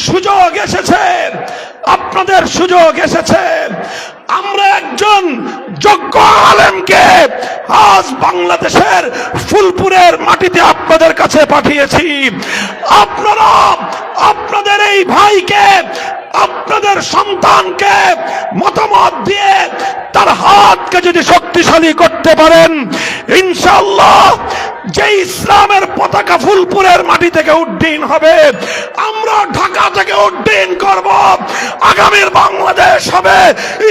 সুযোগ এসেছে, আপনাদের সুযোগ এসেছে। আমরা একজন যোগ্য আলেমকে আজ বাংলাদেশের ফুলপুরের মাটিতে আপনাদের কাছে পাঠিয়েছি। আপনারা আপনাদের এই ভাইকে, আপনাদের সন্তানকে মতামত দিয়ে তার হাতকে যদি শক্তিশালী করতে পারেন, ইনশাআল্লাহ যে ইসলামের পতাকা ফুলপুরের মাটি থেকে উড্ডীন হবে, আমরা ঢাকা থেকে উড্ডীন করব। আগামীর বাংলাদেশ হবে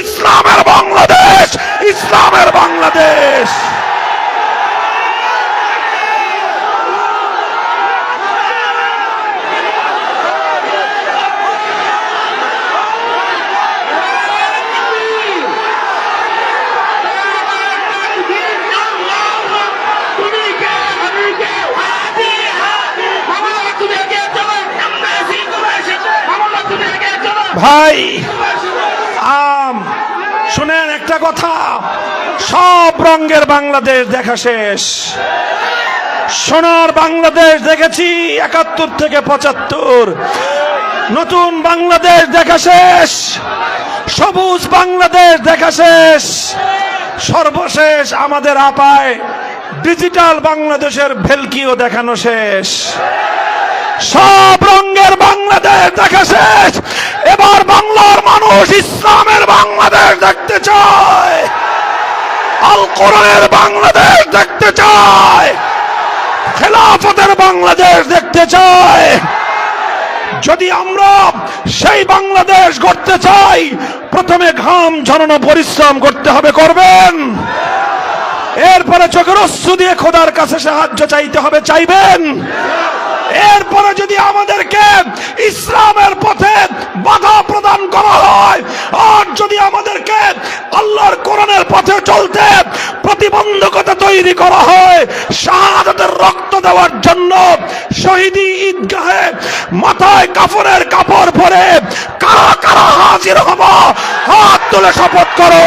ইসলামের বাংলাদেশ, ইসলামের বাংলাদেশ। ভাই শুনেন একটা কথা, সব রঙের বাংলাদেশ দেখা শেষ। সোনার বাংলাদেশ দেখেছি 71 থেকে 75, নতুন বাংলাদেশ দেখা শেষ, সবুজ বাংলাদেশ দেখা শেষ, সর্বশেষ আমাদের আপায় ডিজিটাল বাংলাদেশের ভেলকিও দেখানো শেষ। সব রঙের বাংলাদেশ দেখা শেষ। এবার বাংলার মানুষ ইসলামের বাংলাদেশ দেখতে চায়, আল কোরআনের বাংলাদেশ দেখতে চায়, খেলাফতের বাংলাদেশ দেখতে চায়। যদি আমরা সেই বাংলাদেশ গড়তে চাই, প্রথমে ঘাম ঝরানো পরিশ্রম করতে হবে, করবেন। এরপরে চোখের অশ্রু দিয়ে খোদার কাছে সাহায্য চাইতে হবে, চাইবেন। এরপরে যদি আমাদেরকে ইসলামের পথে বাধা প্রদান করা হয়, আর যদি আমাদেরকে আল্লাহর কোরআনের পথে চলতে প্রতিবন্ধকতা তৈরি করা হয়, শাহাদাতের রক্ত দেওয়ার জন্য শহীদি ঈদগাহে মাথায় কাফনের কাপড় পরে কারা কারা হাজির হব? হাত তুলে শপথ করো।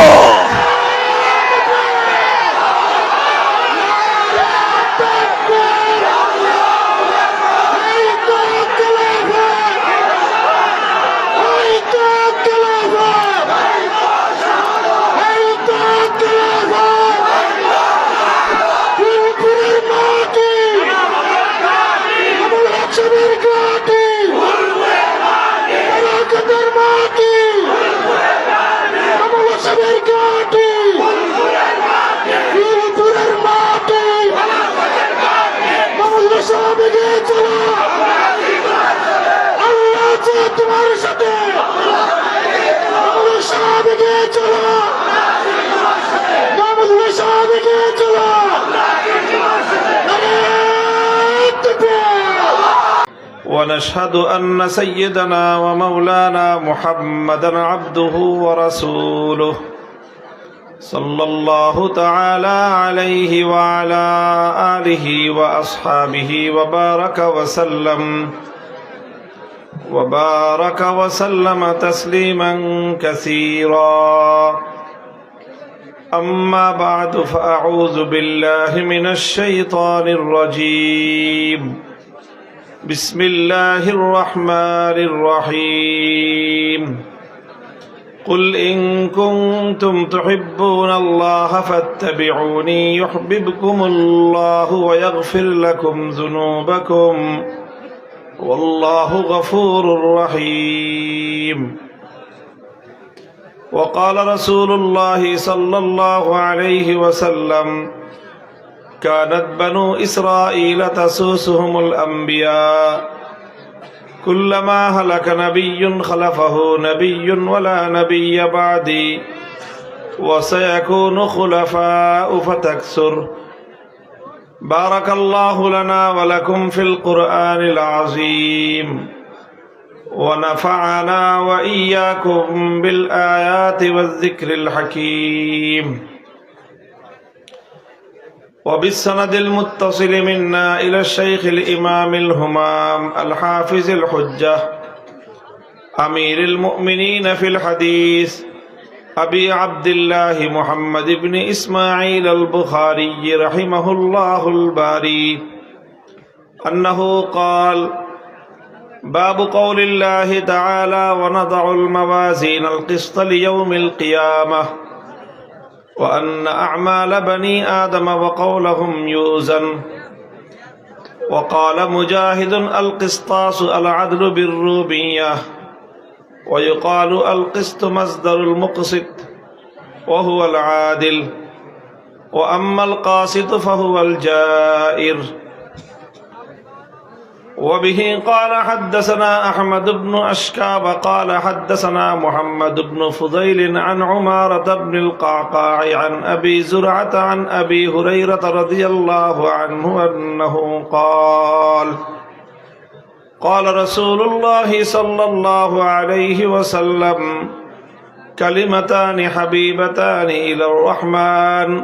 ونشهد أن سيدنا ومولانا محمدا عبده ورسوله صلى الله تعالى عليه وعلى آله وأصحابه وبارك وسلم تسليما كثيرا. أما بعد فأعوذ بالله من الشيطان الرجيم. بسم الله الرحمن الرحيم. قل إن كنتم تحبون الله فاتبعوني يحببكم الله ويغفر لكم ذنوبكم والله غفور رحيم. وقال رسول الله صلى الله عليه وسلم: كانت بنو إسرائيل تسوسهم الأنبياء كلما هلك نبي خلفه نبي ولا نبي بعدي وسيكون خلفاء فتكثر. بارك الله لنا ولكم في القرآن العظيم ونفعنا وإياكم بالآيات والذكر الحكيم. وبالسند المتصل منا إلى الشيخ الإمام الهمام الحافظ الحجة أمير المؤمنين في الحديث أبي عبد الله محمد بن إسماعيل البخاري رحمه الله الباري أنه قال: باب قول الله تعالى ونضع الموازين القسط ليوم القيامة وأن أعمال بني آدم وقولهم يوزن وقال مجاهد القسطاس العدل بالروبية ويقال القسط مصدر المقسط وهو العادل وأما القاسط فهو الجائر وبه قال حدثنا أحمد بن أشكاب قال حدثنا محمد بن فضيل عن عمارة بن القعقاع عن أبي زرعة عن أبي هريرة رضي الله عنه أنه قال قال رسول الله صلى الله عليه وسلم كلمتان حبيبتان إلى الرحمن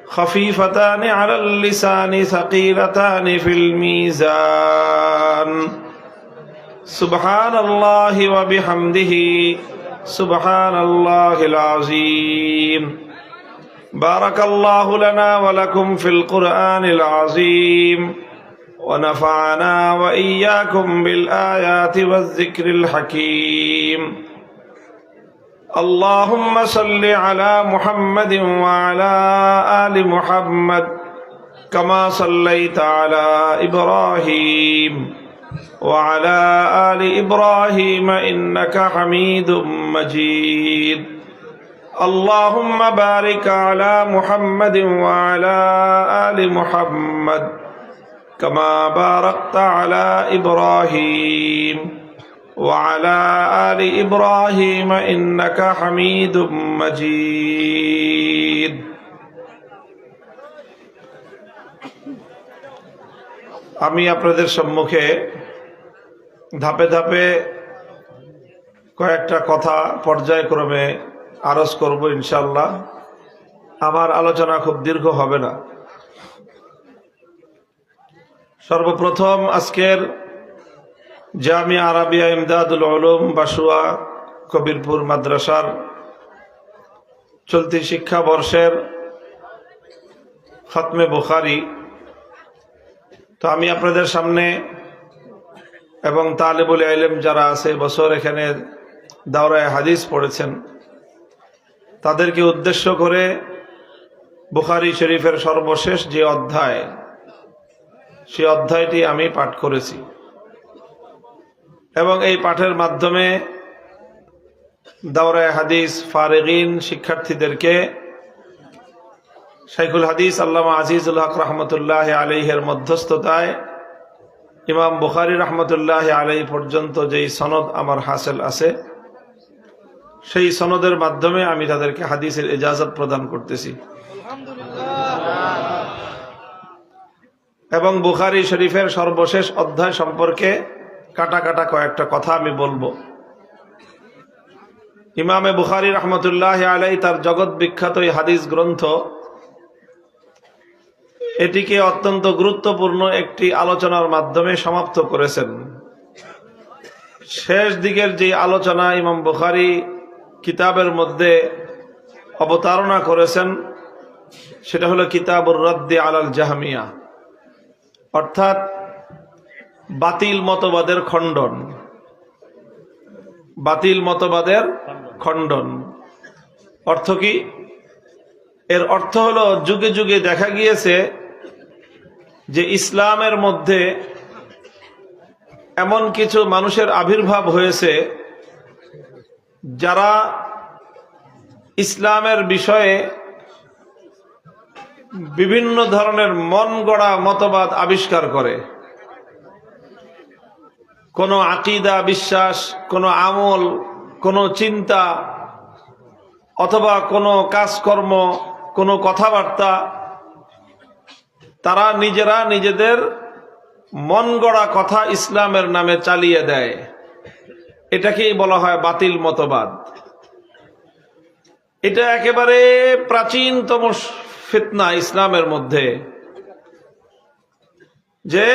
خفيفتان على اللسان ثقيلتان في الميزان سبحان الله وبحمده سبحان الله العظيم بارك الله لنا ولكم في القرآن العظيم ونفعنا وإياكم بالآيات والذكر الحكيم اللهم صل على محمد وعلى آل محمد كما صليت على إبراهيم وعلى آل إبراهيم إنك حميد مجيد اللهم بارك على محمد وعلى آل محمد كما باركت على إبراهيم وعلى آل إبراهيم إنك حميد مجيد আমি আপনাদের সম্মুখে ধাপে ধাপে কয়েকটা কথা পর্যায়ক্রমে আরজ করব ইনশাআল্লাহ। আমার আলোচনা খুব দীর্ঘ হবে না। সর্বপ্রথম আজকের জামিয়া আরাবিয়া ইমদাদুল উলুম বাসুয়া কবিরপুর মাদ্রাসার চলতি শিক্ষাবর্ষের খতমে বুখারী, তো আমি আপনাদের সামনে এবং তালেবুল ইলম যারা আছে বছর এখানে দাওরায়ে হাদিস পড়েছেন তাদেরকে উদ্দেশ্য করে বুখারী শরীফের সর্বশেষ যে অধ্যায়, সেই অধ্যায়টি আমি পাঠ করেছি এবং এই পাঠের মাধ্যমে দাওরায়ে হাদিস ফারিগিন শিক্ষার্থীদেরকে শাইখুল হাদিস আল্লামা আজিজুল হক রহমতুল্লাহ আলাইহির মধ্যস্থতায় ইমাম বুখারী রহমতুল্লাহ আলাইহি পর্যন্ত যেই সনদ আমার হাসিল আছে, সেই সনদের মাধ্যমে আমি তাদেরকে হাদিসের ইজাজত প্রদান করতেছি এবং বুখারী শরীফের সর্বশেষ অধ্যায় সম্পর্কে কাটা কাটা কয়েকটা কথা আমি বলবো। ইমামে বুখারী রহমতুল্লাহ আলাইহি তার জগৎ বিখ্যাত এই হাদিস গ্রন্থ, এটিকে অত্যন্ত গুরুত্বপূর্ণ একটি আলোচনার মাধ্যমে সমাপ্ত করেছেন। শেষ দিকের যে আলোচনা ইমাম বুখারী কিতাবের মধ্যে অবতারণা করেছেন সেটা হলো কিতাবুর রাদ্দি আলাল জাহমিয়া, অর্থাৎ বাতিল মতবাদের খণ্ডন। বাতিল মতবাদের খণ্ডন অর্থ কি? এর অর্থ হলো যুগে যুগে দেখা গিয়েছে যে ইসলামের মধ্যে এমন কিছু মানুষের আবির্ভাব হয়েছে যারা ইসলামের বিষয়ে বিভিন্ন ধরনের মন গড়া মতবাদ আবিষ্কার করে। কোনো আকীদা, বিশ্বাস, কোনো আমল, কোনো চিন্তা অথবা কোনো কাজকর্ম, কোনো কথাবার্তা তারা নিজেরা নিজেদের মন গড়া কথা ইসলামের নামে চালিয়ে দেয়। এটাকেই বলা হয় বাতিল মতবাদ। এটা একেবারে প্রাচীনতম ফিতনা ইসলামের মধ্যে, যে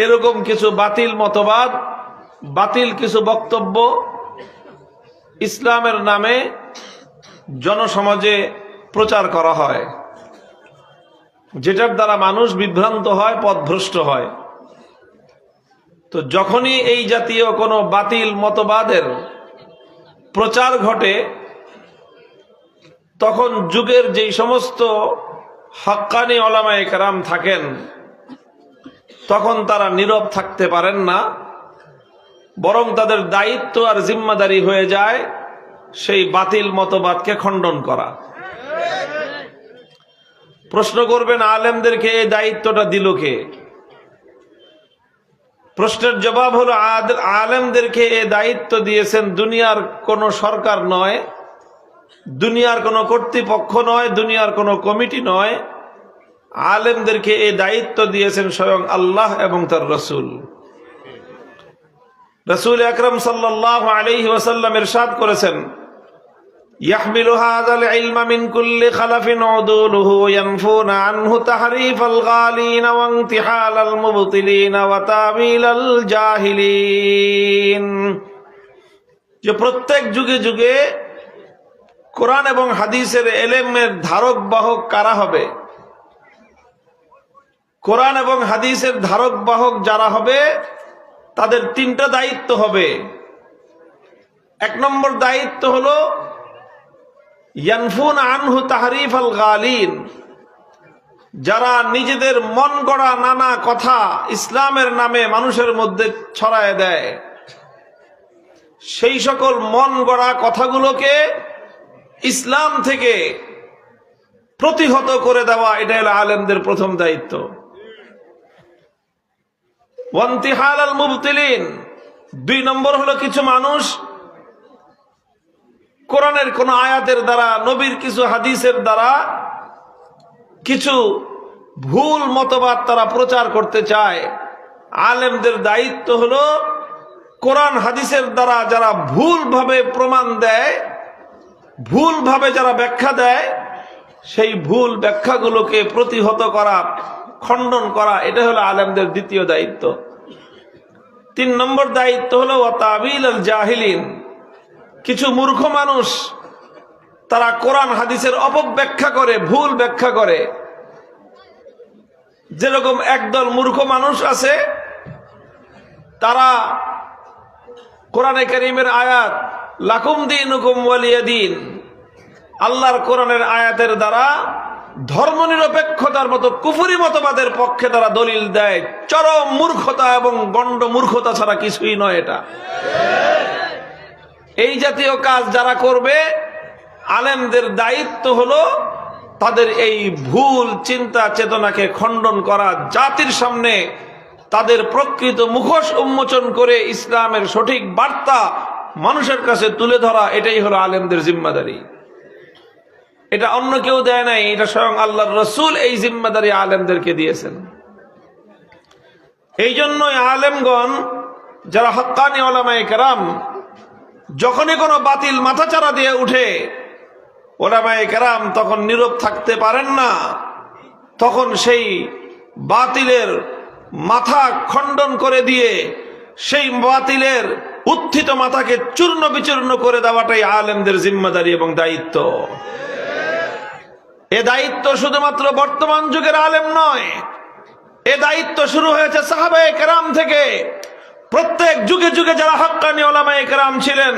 এরকম কিছু বাতিল মতবাদ, বাতিল কিছু বক্তব্য ইসলামের নামে জনসমাজে প্রচার করা হয়, যেটার দ্বারা মানুষ বিভ্রান্ত হয়, পথভ্রষ্ট হয়। তো যখনই এই জাতীয় কোনো বাতিল মতবাদের প্রচার ঘটে, তখন যুগের যেই সমস্ত হাক্কানি ওলামায়ে কেরাম থাকেন, তখন তারা নীরব থাকতে পারেন না, বরং তাদের দায়িত্ব আর জিম্মাদারি হয়ে যায় সেই বাতিল মতবাদকে খণ্ডন করা। প্রশ্ন করবেন, আলেমদেরকে এই দায়িত্বটা দিল কে? প্রশ্নের জবাব হলো, আলেমদেরকে এই দায়িত্ব দিয়েছেন দুনিয়ার কোন সরকার নয়, দুনিয়ার কোন কর্তৃপক্ষ নয়, দুনিয়ার কোন কমিটি নয়। আলেমদেরকে এই দায়িত্ব দিয়েছেন স্বয়ং আল্লাহ এবং তার রসুল। রসুল আকরাম সাল্লাল্লাহু আলাইহি ওয়াসাল্লাম ইরশাদ করেছেন, ইয়াহমিলু হাযাল ইলমা মিন কুল্লি খালাফিন উদুলুহু ইয়ানফুনা আনহু তাহরিফাল গালিন ওয়া ইনতিহালাল মুবতিলিন ওয়া তাবিলাল জাহিলিন। যে প্রত্যেক যুগে যুগে কোরআন এবং হাদিসের ইলমের ধারক বাহক কারা হবে? কোরআন এবং হাদিসের ধারক বাহক যারা হবে, তাদের তিনটা দায়িত্ব হবে। এক নম্বর দায়িত্ব হলো ইয়ানফুন আনহু তাহরিফাল গালিন, যারা নিজেদের মন গড়া নানা কথা ইসলামের নামে মানুষের মধ্যে ছড়ায় দেয়, সেই সকল মন গড়া কথাগুলোকে ইসলাম থেকে প্রতিহত করে দেওয়া, এটা হলো আলেমদের প্রথম দায়িত্ব। ওয়ান্তিহালাল মুবতিলিন, দুই নম্বর হলো কিছু মানুষ কোরআনের কোন আয়াতের দ্বারা, নবীর কিছু হাদিসের দ্বারা কিছু ভুল মতবাদ তারা প্রচার করতে চায়। আলেমদের দায়িত্ব হলো কোরআন হাদিসের দ্বারা যারা ভুলভাবে প্রমাণ দেয়, ভুলভাবে যারা ব্যাখ্যা দেয়, সেই ভুল ব্যাখ্যাগুলোকে প্রতিহত করা, খণ্ডন করা, এটা হলো আলেমদের দ্বিতীয় দায়িত্ব। তিন নম্বর দায়িত্ব হলো ওয়া তাবিলাল জাহিলিন, কিছু মূর্খ মানুষ তারা কোরআন হাদিসের অপব্যাখ্যা করে, ভুল ব্যাখ্যা করে। যেরকম একদল মূর্খ মানুষ আছে, তারা কোরআনে কারীমের আয়াত লাকুম দীনুকুম ওয়ালিয়া দীন, আল্লাহর কোরআনের আয়াতের দ্বারা ধর্মনিরপেক্ষতার মতো কুফরি মতবাদের পক্ষে তারা দলিল দেয়। চরম মূর্খতা এবং গণ্ড মূর্খতা ছাড়া কিছুই নয় এটা। এই জাতীয় কাজ যারা করবে, আলেমদের দায়িত্ব হলো তাদের এই ভুল চিন্তা চেতনাকে খণ্ডন করা, জাতির সামনে তাদের প্রকৃত মুখোশ উন্মোচন করে ইসলামের সঠিক বার্তা মানুষের কাছে তুলে ধরা। এটাই হলো আলেমদের জিম্মাদারি। এটা অন্য কেউ দেয় নাই, এটা স্বয়ং আল্লাহর রসুল এই জিম্মাদারি আলেমদেরকে দিয়েছেন। এই জন্যই আলেমগণ যারা হক্কানি ওলামায়ে কেরাম, যখনই কোনো বাতিল মাথাচাড়া দিয়ে উঠে, ওলামায়ে কেরাম তখন নীরব থাকতে পারেন না। তখন সেই বাতিলের মাথা খণ্ডন করে দিয়ে সেই বাতিলের উত্থিত মাথাকে চূর্ণ বিচূর্ণ করে দেওয়াটাই আলেমদের জিম্মাদারি এবং দায়িত্ব। এ দায়িত্ব শুধুমাত্র বর্তমান যুগের আলেম নয়, এ দায়িত্ব শুরু হয়েছে সাহাবায়ে কেরাম থেকে। প্রত্যেক যুগে যুগে যারা হক্কানি ওলামায়ে কেরাম ছিলেন,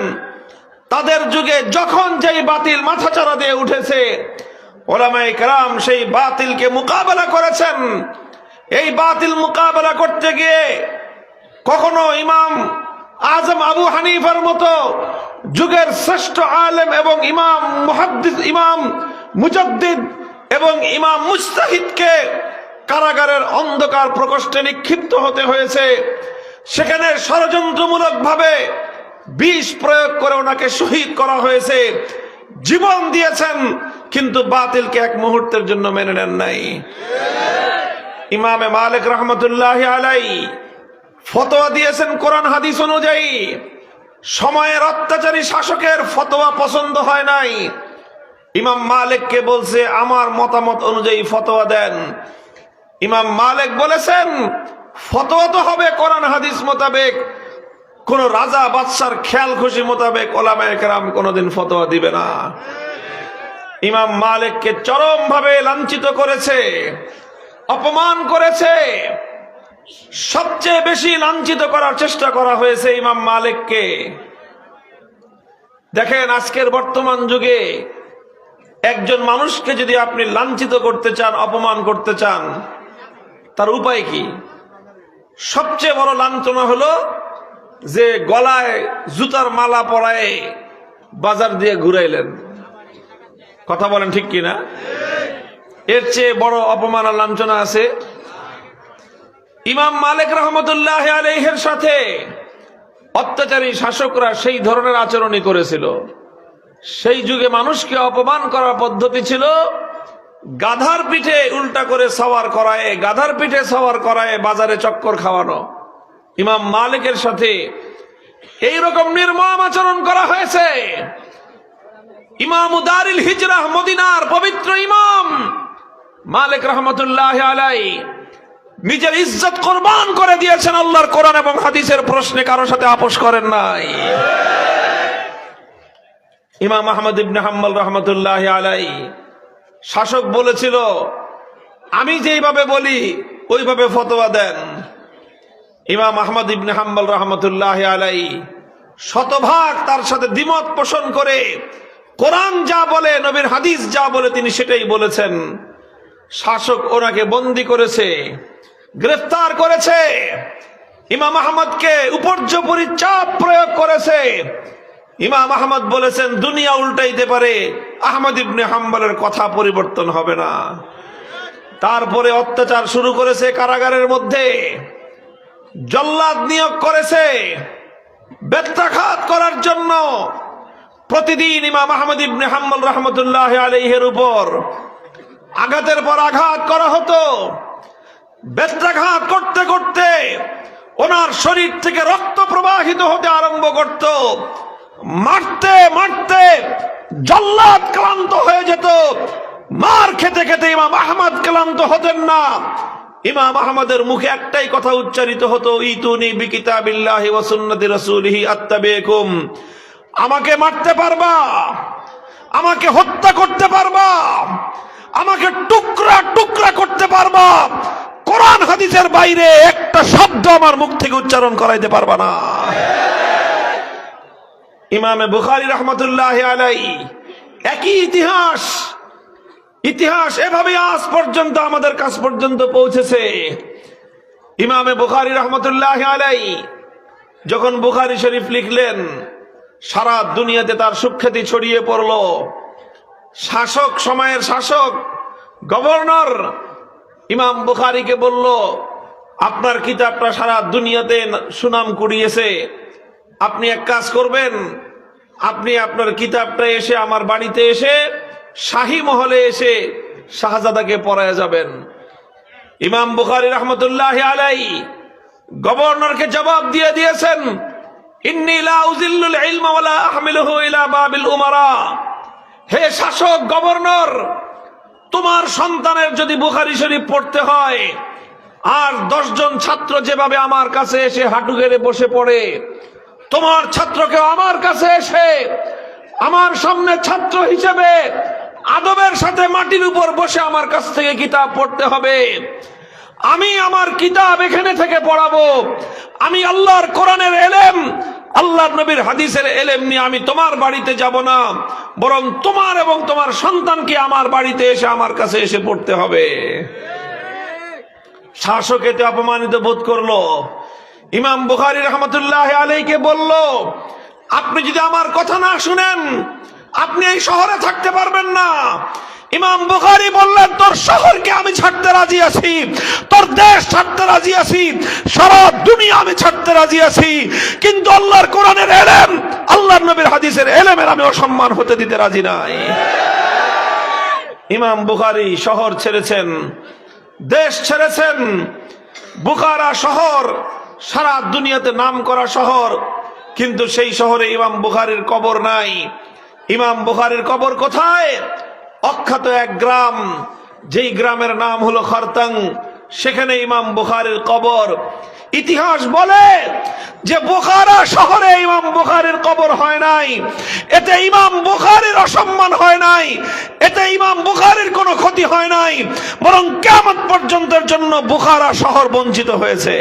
তাদের যুগে যখন যেই বাতিল মাথাচাড়া দিয়ে উঠেছে, ওলামায়ে কেরাম সেই বাতিলকে মোকাবেলা করেছেন। এই বাতিল মোকাবেলা করতে গিয়ে কখনো ইমাম আজম আবু হানিফার মতো যুগের শ্রেষ্ঠ আলেম এবং ইমাম মুহাদ্দিস, ইমাম মুজাদ্দিদ এবং ইমাম মুজতাহিদকে কারাগারের অন্ধকার প্রকোষ্ঠে নিক্ষিপ্ত হতে হয়েছে। সেখানে ষড়যন্ত্রমূলক ভাবে বিষ প্রয়োগ করে ওনাকে শহীদ করা হয়েছে। জীবন দিয়েছেন, কিন্তু বাতিলকে এক মুহূর্তের জন্য মেনে নেন নাই। ইমামে মালিক রহমতুল্লাহি আলাইহি ফতোয়া দিয়েছেন কোরআন হাদিস অনুযায়ী। সময়ের অত্যাচারী শাসকের ফতোয়া পছন্দ হয় নাই। ইমাম মালিককে বলছে, আমার মতামত অনুযায়ী ফতোয়া দেন। ইমাম মালিক বলেছেন, ফতোয়া তো হবে কোরআন হাদিস মোতাবেক, কোন রাজা বাদশার খেয়াল খুশি মোতাবেক ওলামায়ে কেরাম কোনদিন ফতোয়া দিবে না। ইমাম মালিককে চরম ভাবে লাঞ্ছিত করেছে, অপমান করেছে। সবচেয়ে বেশি লাঞ্ছিত করার চেষ্টা করা হয়েছে ইমাম মালিককে। দেখেন, আজকের বর্তমান যুগে একজন মানুষকে যদি আপনি লাঞ্ছিত করতে চান, অপমান করতে চান, তার উপায় কি? সবচেয়ে বড় লাঞ্ছনা হলো যে গলায় জুতার মালা পরায় বাজার দিয়ে ঘুরাইলেন। কথা বলেন ঠিক কিনা? এর চেয়ে বড় অপমান আর লাঞ্ছনা আছে? ইমাম মালিক রহমতুল্লাহ আলাইহির সাথে অত্যাচারী শাসকরা সেই ধরনের আচরণই করেছিল। সেই যুগে মানুষকে অপমান করার পদ্ধতি ছিল গাধার পিঠে উল্টা করে সওয়ার করায়, গাধার পিঠে সওয়ার করায় বাজারে চক্কর খাওয়ানো। ইমাম মালিকের সাথে এইরকম নির্মম আচরণ করা হয়েছে। ইমাম দারিল হিজরাহ, মদিনার পবিত্র ইমাম মালিক রহমতুল্লাহ আলাইহি নিজের ইজ্জত কোরবান করে দিয়েছেন আল্লাহর কোরআন এবং হাদিসের প্রশ্নে, কারোর সাথে আপোষ করেন নাই। ইমাম আহমদ ইবনে হাম্বল রহমতুল্লাহ আলাইহি শাসক বলেছিল, আমি যেইভাবে বলি ওইভাবে ফতোয়া দেন। ইমাম আহমদ ইবনে হাম্বল রহমতুল্লাহ আলাইহি শতভাগ তার সাথে দ্বিমত পোষণ করে কোরআন যা বলে, নবীর হাদিস যা বলে তিনি সেটাই বলেছেন। শাসক ওনাকে বন্দী করেছে, গ্রেফতার করেছে, ইমাম আহমদকে উপর্যুপরি চাপ প্রয়োগ করেছে। ইমাম আহমদ বলেছেন, দুনিয়া উল্টাইতে পারে, আহমদ ইবনে হাম্বলের কথা পরিবর্তন হবে না। তারপরে অত্যাচার শুরু করেছে কারাগারের মধ্যে, জল্লাদ নিয়োগ করেছে বেত্রাঘাত করার জন্য। প্রতিদিন ইমাম আহমদ ইবনে হাম্বল রহমতুল্লাহ আলাইহির উপর আঘাতের পর আঘাত করা হতো। বেত্রাঘাত করতে করতে ওনার শরীর থেকে রক্ত প্রবাহিত হতে আরম্ভ করত। মারতে মারতে জল্লাদ ক্লান্ত হয়ে যেত। মার খেতে খেতে ইমাম আহমদ ক্লান্ত হতেন না। ইমাম আহমদের মুখে একটাই কথা উচ্চারিত হতো, ইতুনি বিকিতাবিল্লাহি ওয়া সুন্নতি রাসূলিহি আত্তাবিকুম। আমাকে মারতে পারবা, আমাকে হত্যা করতে পারবা, আমাকে টুকরা টুকরা করতে পারবা, কোরআন হাদিসের বাইরে একটা শব্দ আমার মুখ থেকে উচ্চারণ করাইতে পারবা না। ইমামে বুখারী রাহমাতুল্লাহ আলাইহি একই ইতিহাস এভাবে আজ পর্যন্ত আমাদের কাছ পর্যন্ত পৌঁছেছে। ইমামে বুখারী রাহমাতুল্লাহ আলাইহি যখন বুখারী শরীফ লিখলেন, সারা দুনিয়াতে তার সুখ্যাতি ছড়িয়ে পড়ল। শাসক, সময়ের শাসক গভর্নর ইমাম বুখারীকে বলল, আপনার কিতাবটা সারা দুনিয়াতে সুনাম কুড়িয়েছে, আপনি এক কাজ করবেন, আপনি আপনার কিতাবটা এসে আমার বাড়িতে এসে শাহী মহলে এসে শাহজাদাকে পড়ায় যাবেন। ইমাম বুখারী রাহমাতুল্লাহ আলাইহি গভর্নরকে জবাব দিয়ে দিয়েছেন, ইন্নী লা উযিল্লুল ইলমা ওয়া লা আহমিলুহু ইলা বাবিল উমারা। হে শাসক, গভর্নর, তোমার সন্তানের যদি বুখারী শরীফ পড়তে হয় আর 10 জন ছাত্র যেভাবে আমার কাছে এসে হাঁটু গেড়ে বসে পড়ে, তোমার ছাত্রকে আমার কাছে এসে আমার সামনে ছাত্র হিসেবে আদবের সাথে মাটির উপর বসে আমার কাছ থেকে কিতাব পড়তে হবে। আমি আমার কিতাব এখানে থেকে পড়াবো। আমি আল্লাহর কোরআনের এলেম, আল্লাহর নবীর হাদিসের এলেম নিয়ে আমি তোমার বাড়িতে যাব না, বরং তোমার এবং তোমার সন্তানকে আমার বাড়িতে এসে আমার কাছে এসে পড়তে হবে। শাসক এতে অপমানিত বোধ করলো। ইমাম বুখারী রাহমাতুল্লাহ আলাইহিকে বলল, আপনি যদি আমার কথা না শুনেন আপনি এই শহরে থাকতে পারবেন না। ইমাম বুখারী বললেন, তোর শহরকে আমি ছাড়তে রাজি আছি, তোর দেশ ছাড়তে রাজি আছি, সারা দুনিয়া আমি ছাড়তে রাজি আছি, কিন্তু আল্লাহর কোরআনের এলেম, আল্লাহর নবীর হাদিসের এলেমের আমি অসম্মান হতে দিতে রাজি নাই। ইমাম বুখারী শহর ছেড়েছেন, দেশ ছেড়েছেন। বুখারা শহর সারা দুনিয়াতে নাম করা শহর, কিন্তু সেই শহরে ইমাম বুখারীর কবর নাই। ইমাম বুখারীর কবর কোথায়? অখ্যাত এক গ্রাম, যেই গ্রামের নাম হলো খরতাং, সেখানে ইমাম বুখারীর কবর। ইতিহাস বলে যে বুখারা শহরে ইমাম বুখারীর কবর হয় নাই, এতে ইমাম বুখারীর অসম্মান হয় নাই, এতে ইমাম বুখারীর কোনো ক্ষতি হয় নাই, বরং কিয়ামত পর্যন্তের জন্য বুখারা শহর বঞ্চিত হয়েছে।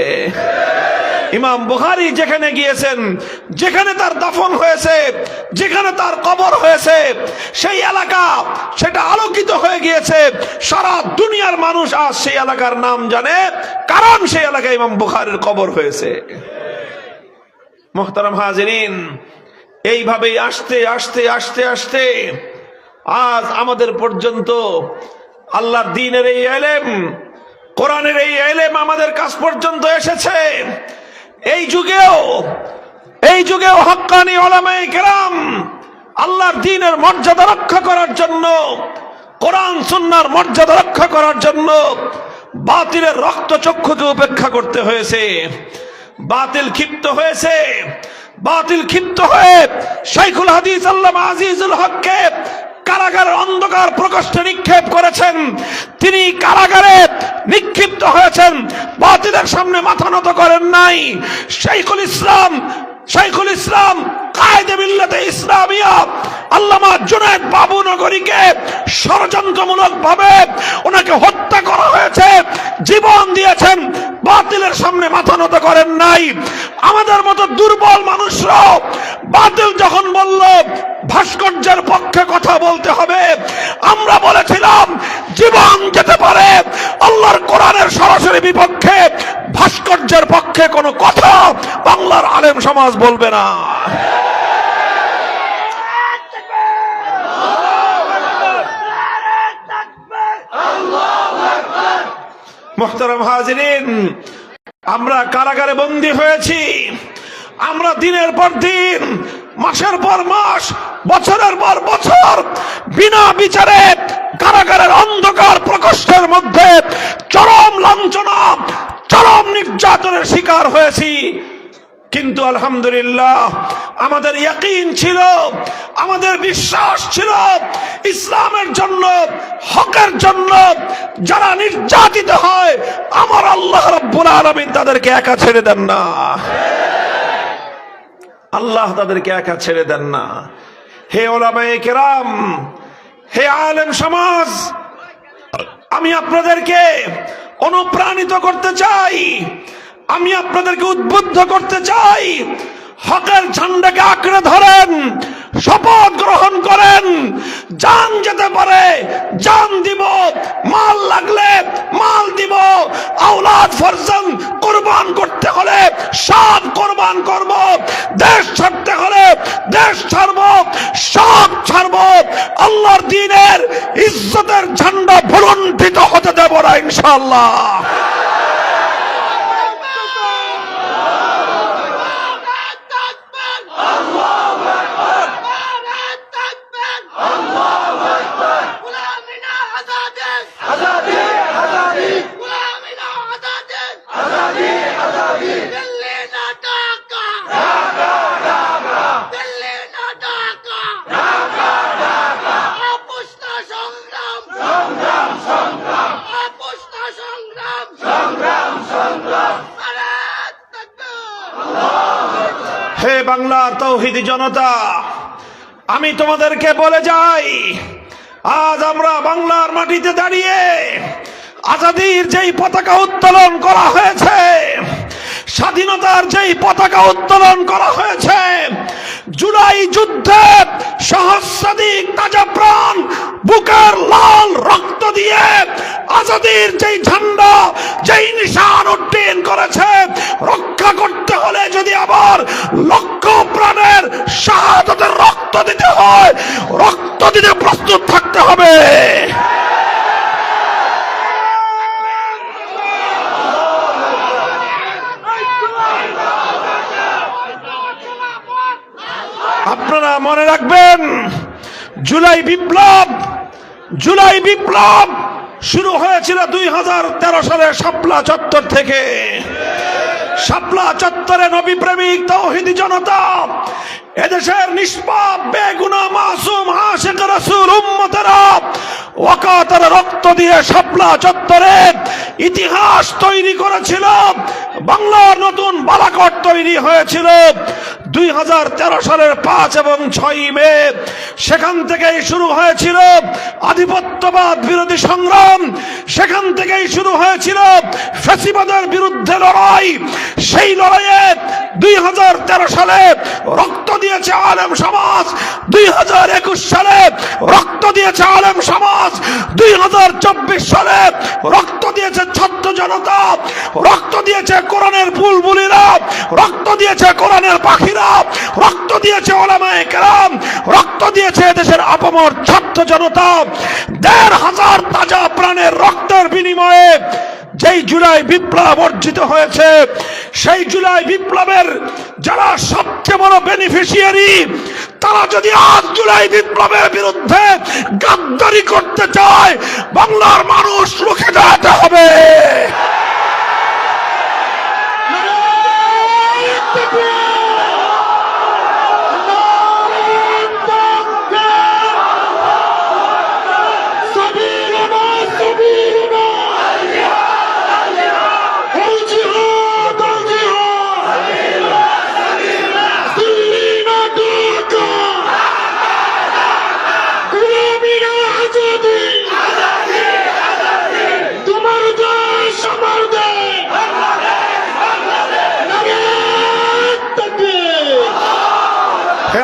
ইমাম বুখারী যেখানে গিয়েছেন, যেখানে তার দাফন হয়েছে, যেখানে তার কবর হয়েছে, সেই এলাকা সেটা আলোকিত হয়ে গিয়েছে। সারা দুনিয়ার মানুষ আজ সেই এলাকার নাম জানে, কারণ সেই এলাকায় ইমাম বুখারীর কবর হয়েছে। মুহতারাম হাজিরিন, এইভাবেই আস্তে আস্তে আস্তে আস্তে আজ আমাদের পর্যন্ত আল্লাহর দ্বীনের এই ইলম, কোরআনের এই ইলম আমাদের কাছ পর্যন্ত এসেছে। এই যুগেও হক্কানি উলামায়ে কেরাম আল্লাহর দ্বীনের মর্যাদা রক্ষা করার জন্য, কোরআন সুন্নাহর মর্যাদা রক্ষা করার জন্য বাতিলের রক্তচক্ষুকে উপেক্ষা করতে হয়েছে। বাতিল ক্ষিপ্ত হয়েছে, বাতিল ক্ষিপ্ত হয়ে শাইখুল হাদিস আল্লামা আজিজুল হককে কারাগারের অন্ধকার প্রকোষ্ঠে নিক্ষেপ করেছেন। তিনি কারাগারে নিক্ষিপ্ত হয়েছেন, বাতিলের সামনে মাথা নত করেন নাই। শাইখুল ইসলাম কায়েদে মিল্লাতে ইসলামিয়া আল্লামা জুনায়েদ বাবুনগরীকে ষড়যন্ত্রমূলক ভাবে ওনাকে হত্যা করা হয়েছে, জীবন দিয়েছেন, বাতিলের সামনে মাথা নত করেন নাই। আমাদের মতো দুর্বল মানুষরাও বাতিল যখন বলল ভাস্কর্যের পক্ষে কথা বলতে হবে, আমরা বলেছিলাম জীবন যেতে পারে, আল্লাহর কোরআনের সরাসরি বিপক্ষে ভাস্কর্যের পক্ষে কোনো কথা বাংলার আলেম সমাজ বলবে না। মুহতারাম হাজিরিন, আমরা কারাগারে বন্দী হয়েছি, আমরা দিনের পর দিন, মাসের পর মাস, বছরের পর বছর বিনা বিচারে কারাগারের অন্ধকার প্রকোষ্ঠের মধ্যে চরম লাঞ্ছনা, চরম নির্যাতনের শিকার হয়েছি। কিন্তু আলহামদুলিল্লাহ আমাদের ইয়াকিন ছিল, আমাদের বিশ্বাস ছিল, ইসলামের জন্য, হকের জন্য যারা নির্যাতিত হয় আমার আল্লাহ রাব্বুল আলামিন তাদেরকে একা ছেড়ে দেন না। আল্লাহ তাদেরকে একা ছেড়ে দেন না। হে উলামায়ে কেরাম, হে আলেম সমাজ, আমি আপনাদেরকে অনুপ্রাণিত করতে চাই, আমি আপনাদেরকে উদ্বুদ্ধ করতে চাই, হকের ঝান্ডাকে আঁকড়ে ধরেন, শপথ গ্রহণ করেন, জান যেতে পারে জান দিব, মাল লাগলে মাল দিব, আওলাদ ফরজান কুরবান করতে হলে সব কুরবান করব, দেশ ছাড়তে হলে দেশ ছাড়ব, সব ছাড়ব, আল্লাহর দ্বীনের ইজ্জতের ঝান্ডা ভুলুণ্ঠিত হতে দেব না ইনশাআল্লাহ। হে বাংলার তৌহিদি জনতা, আমি তোমাদেরকে বলে যাই, আজ আমরা বাংলার মাটিতে দাঁড়িয়ে আজাদির যেই পতাকা উত্তোলন করা হয়েছে, স্বাধীনতার যেই পতাকা উত্তোলন করা হয়েছে, জুলাই যুদ্ধে সহস্রাধিক তাজা প্রাণ বুকের লাল রক্ত দিয়ে আজাদির যেই ঝান্ডা, যেই নিশান উড্ডীন করেছে, রক্ষা করতে হলে যদি আবার লক্ষ প্রাণের শাহাদাতের রক্ত দিতে হয়, রক্ত দিতে প্রস্তুত থাকতে হবে। আপনারা মনে রাখবেন, জুলাই বিপ্লব শুরু হয়েছিল 2013 সালে শাপলা চত্বর থেকে। শাপলা চত্বরে নবী প্রেমিক তৌহিদি জনতা, এদেশের নিষ্পাপ বেগুনা মাসুম আশিক রাসূল উম্মতেরা ওয়াকাতের রক্ত দিয়ে শাপলা চত্বরে ইতিহাস তৈরি করেছিল, বাংলার নতুন বালাকট তৈরি হয়েছিল 2013 সালের 5 এবং 6 মে। সেখান থেকেই শুরু হয়েছিল আধিপত্যবাদ বিরোধী সংগ্রাম, সেখান থেকেই শুরু হয়েছিল ফ্যাসিবাদের বিরুদ্ধে লড়াই। সেই লড়াইয়ে 2013 সালে রক্ত দিয়েছে আলেম সমাজ, 2021 সালে রক্ত দিয়েছে আলেম সমাজ, 2024 সালে রক্ত দিয়েছে ছাত্র জনতা, রক্ত দিয়েছে কোরআনের বুলবুলিরা, রক্ত দিয়েছে কোরআনের পাখিরা, রক্ত দিয়েছে ওলামায়ে কেরাম, রক্ত দিয়েছে দেশের আপামর ছাত্র জনতা। 1,500 তাজা প্রাণের রক্তের বিনিময়ে যেই জুলাই বিপ্লব অর্জিত হয়েছে, সেই জুলাই বিপ্লবের যারা সবচেয়ে বড় বেনিফিশিয়ারি, তারা যদি আজ জুলাই বিপ্লবের বিরুদ্ধে গাদ্দারি করতে চায়, বাংলার মানুষ রুখে দাঁড়াতে হবে।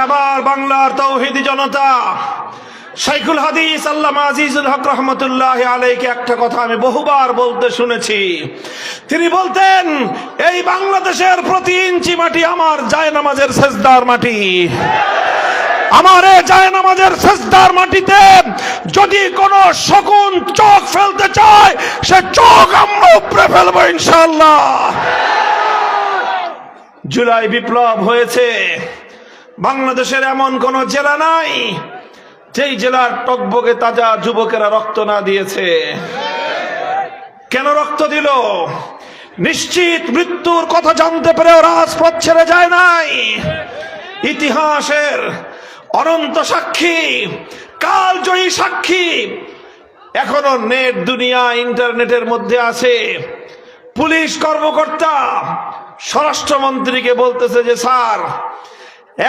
আমার বাংলার তৌহিদি জনতা, শাইখুল হাদিস আল্লামা আজিজুল হক রহমতুল্লাহ আলাইহিকে একটা কথা আমি বহুবার বলতে শুনেছি। তিনি বলতেন, এই বাংলাদেশের প্রতি ইঞ্চি মাটি আমার জায়নামাজের সেজদার মাটি। আমার এই জায়নামাজের সেজদার মাটিতে যদি কোনো শকুন চোখ ফেলতে চায়, সে চোখ আমরা উপড়ে ফেলবো ইনশাআল্লাহ। জুলাই বিপ্লব হয়েছে, বাংলাদেশের এমন কোন জেলা নাই যেই জেলার টকবগে তাজা যুবকেরা রক্ত না দিয়েছে। কেন রক্ত দিল? নিশ্চিত মৃত্যুর কথা জানতে পেরেও রাজপথ ছেড়ে যায় নাই। ইতিহাসের অনন্ত সাক্ষী, কালজয়ী সাক্ষী এখনো নেট দুনিয়া ইন্টারনেটের মধ্যে আছে। পুলিশ কর্মকর্তা স্বরাষ্ট্রমন্ত্রীকে বলতেছে যে স্যার,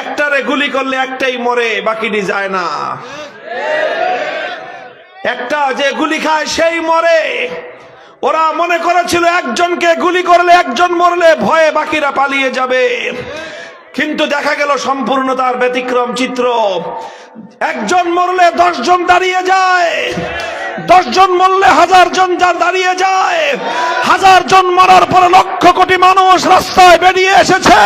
একটারে গুলি করলে একটাই মরে, বাকিটি যায় না। একটা যে গুলি খায় সেই মরে। ওরা মনে করেছিল একজনকে গুলি করলে একজন মরলে ভয়ে বাকিরা পালিয়ে যাবে, কিন্তু দেখা গেল সম্পূর্ণ তার ব্যতিক্রম চিত্র। একজন মরলে 10 জন দাঁড়িয়ে যায়, 10 জন মরলে 1000 জন দাঁড়িয়ে যায়। 1000 জন মরার পরে লক্ষ কোটি মানুষ রাস্তায় বেরিয়ে এসেছে।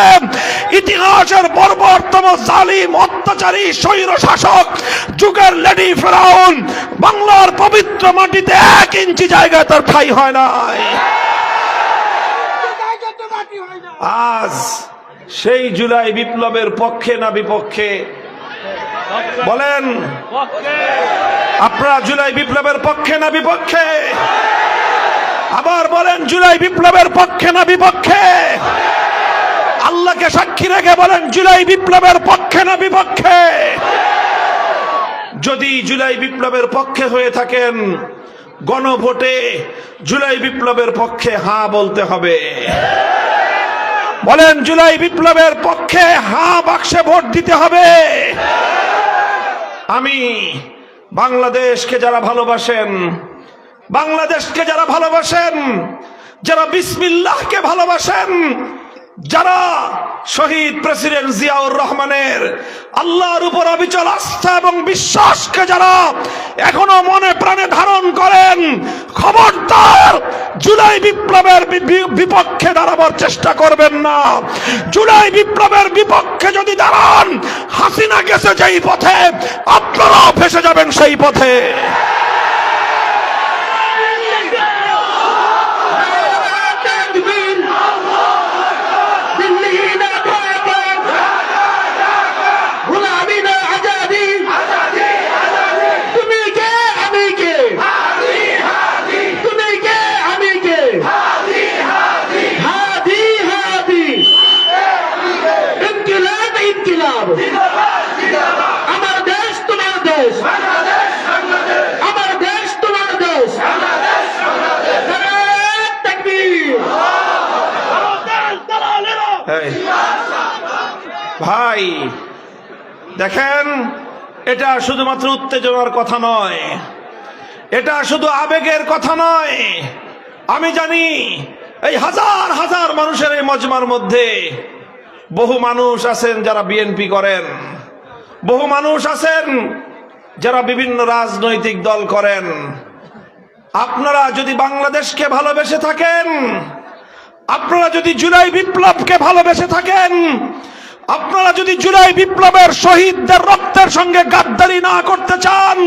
ইতিহাসের বর্বরতম জালিম অত্যাচারী স্বৈর শাসক যুগের লেডি ফেরাউন বাংলার পবিত্র মাটিতে 1 ইঞ্চি জায়গায় তার ঠাঁই হয় নাই। আজ সেই জুলাই বিপ্লবের পক্ষে না বিপক্ষে বলেন? আপনারা জুলাই বিপ্লবের পক্ষে না বিপক্ষে? আবার বলেন, জুলাই বিপ্লবের পক্ষে না বিপক্ষে? আল্লাহকে সাক্ষী রেখে বলেন, জুলাই বিপ্লবের পক্ষে না বিপক্ষে? যদি জুলাই বিপ্লবের পক্ষে হয়ে থাকেন, গণভোটে জুলাই বিপ্লবের পক্ষে হ্যাঁ বলতে হবে। বলেন, জুলাই বিপ্লবের পক্ষে হ্যাঁ বাক্সে ভোট দিতে হবে। আমি বাংলাদেশকে যারা ভালোবাসেন, বাংলাদেশকে যারা ভালোবাসেন, যারা বিসমিল্লাহকে ভালোবাসেন, যারা শহীদ প্রেসিডেন্ট জিয়াউর রহমানের আল্লাহর উপর অবিচল আস্থা এবং বিশ্বাসকে যারা এখনো মনে প্রাণে ধারণ করেন, খবরদার জুলাই বিপ্লবের বিপক্ষে দাঁড়াবার চেষ্টা করবেন না। জুলাই বিপ্লবের বিপক্ষে যদি দাঁড়ান, হাসিনা গেছে যেই পথে, আপনারাও ফেসে যাবেন সেই পথে। আমার দেশ তোমার দেশ, ভাই দেখেন, এটা শুধুমাত্র উত্তেজনার কথা নয়, এটা শুধু আবেগের কথা নয়। আমি জানি এই হাজার হাজার মানুষের এই মজমার মধ্যে বহু মানুষ আছেন যারা বিএনপি করেন, বহু মানুষ আছেন যারা বিভিন্ন রাজনৈতিক দল করেন। আপনারা যদি বাংলাদেশকে ভালোবেসে থাকেন, আপনারা যদি জুলাই বিপ্লবকে ভালোবেসে থাকেন, আপনারা যদি জুলাই বিপ্লবের শহীদদের রক্তের সঙ্গে গাদ্দারি না করতে চান,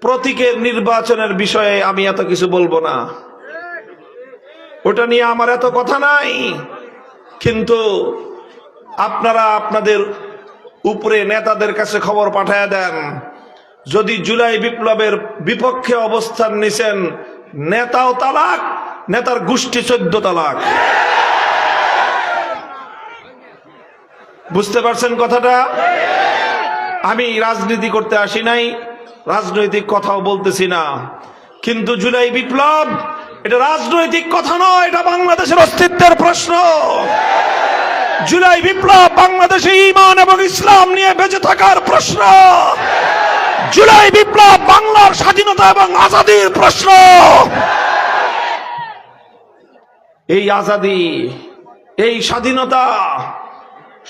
প্রতীকের নির্বাচনের বিষয়ে আমি এত কিছু বলবো না, ওটা নিয়ে আমার এত কথা নাই। কিন্তু আপনারা আপনাদের উপরে নেতাদের কাছে খবর পাঠায় দেন, যদি জুলাই বিপ্লবের বিপক্ষে অবস্থান নিছেন, নেতাও তালাক, নেতার গোষ্ঠী 14 তালাক। বুঝতে পারছেন কথাটা? আমি রাজনীতি করতে আসি নাই, রাজনৈতিক কথাও বলতেছি না, কিন্তু জুলাই বিপ্লব এটা রাজনৈতিক কথা নয়, এটা বাংলাদেশের অস্তিত্বের প্রশ্ন। জুলাই বিপ্লব বাংলাদেশে ঈমান এবং ইসলাম নিয়ে বেঁচে থাকার প্রশ্ন। জুলাই বিপ্লব বাংলার স্বাধীনতা এবং আজাদির প্রশ্ন। এই আজাদি, এই স্বাধীনতা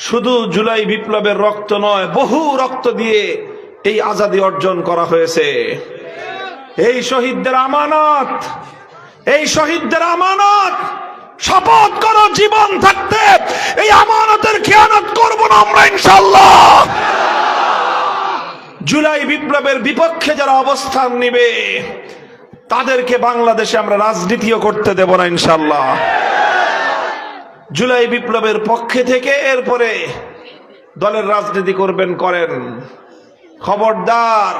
শুধু জুলাই বিপ্লবের রক্ত নয়, বহু রক্ত দিয়ে এই আজাদি অর্জন করা হয়েছে। এই শহীদদের আমানত, এই শহীদদের আমানত, শপথ করো জীবন থাকতে এই আমানতের খেয়ানত করব না আমরা ইনশাআল্লাহ। জুলাই বিপ্লবের বিপক্ষে যারা অবস্থান নিবে তাদেরকে বাংলাদেশে আমরা রাজনীতিও করতে দেব না ইনশাআল্লাহ। জুলাই বিপ্লবের পক্ষে থেকে এরপরে দলের রাজনীতি করবেন, করেন, খবরদার।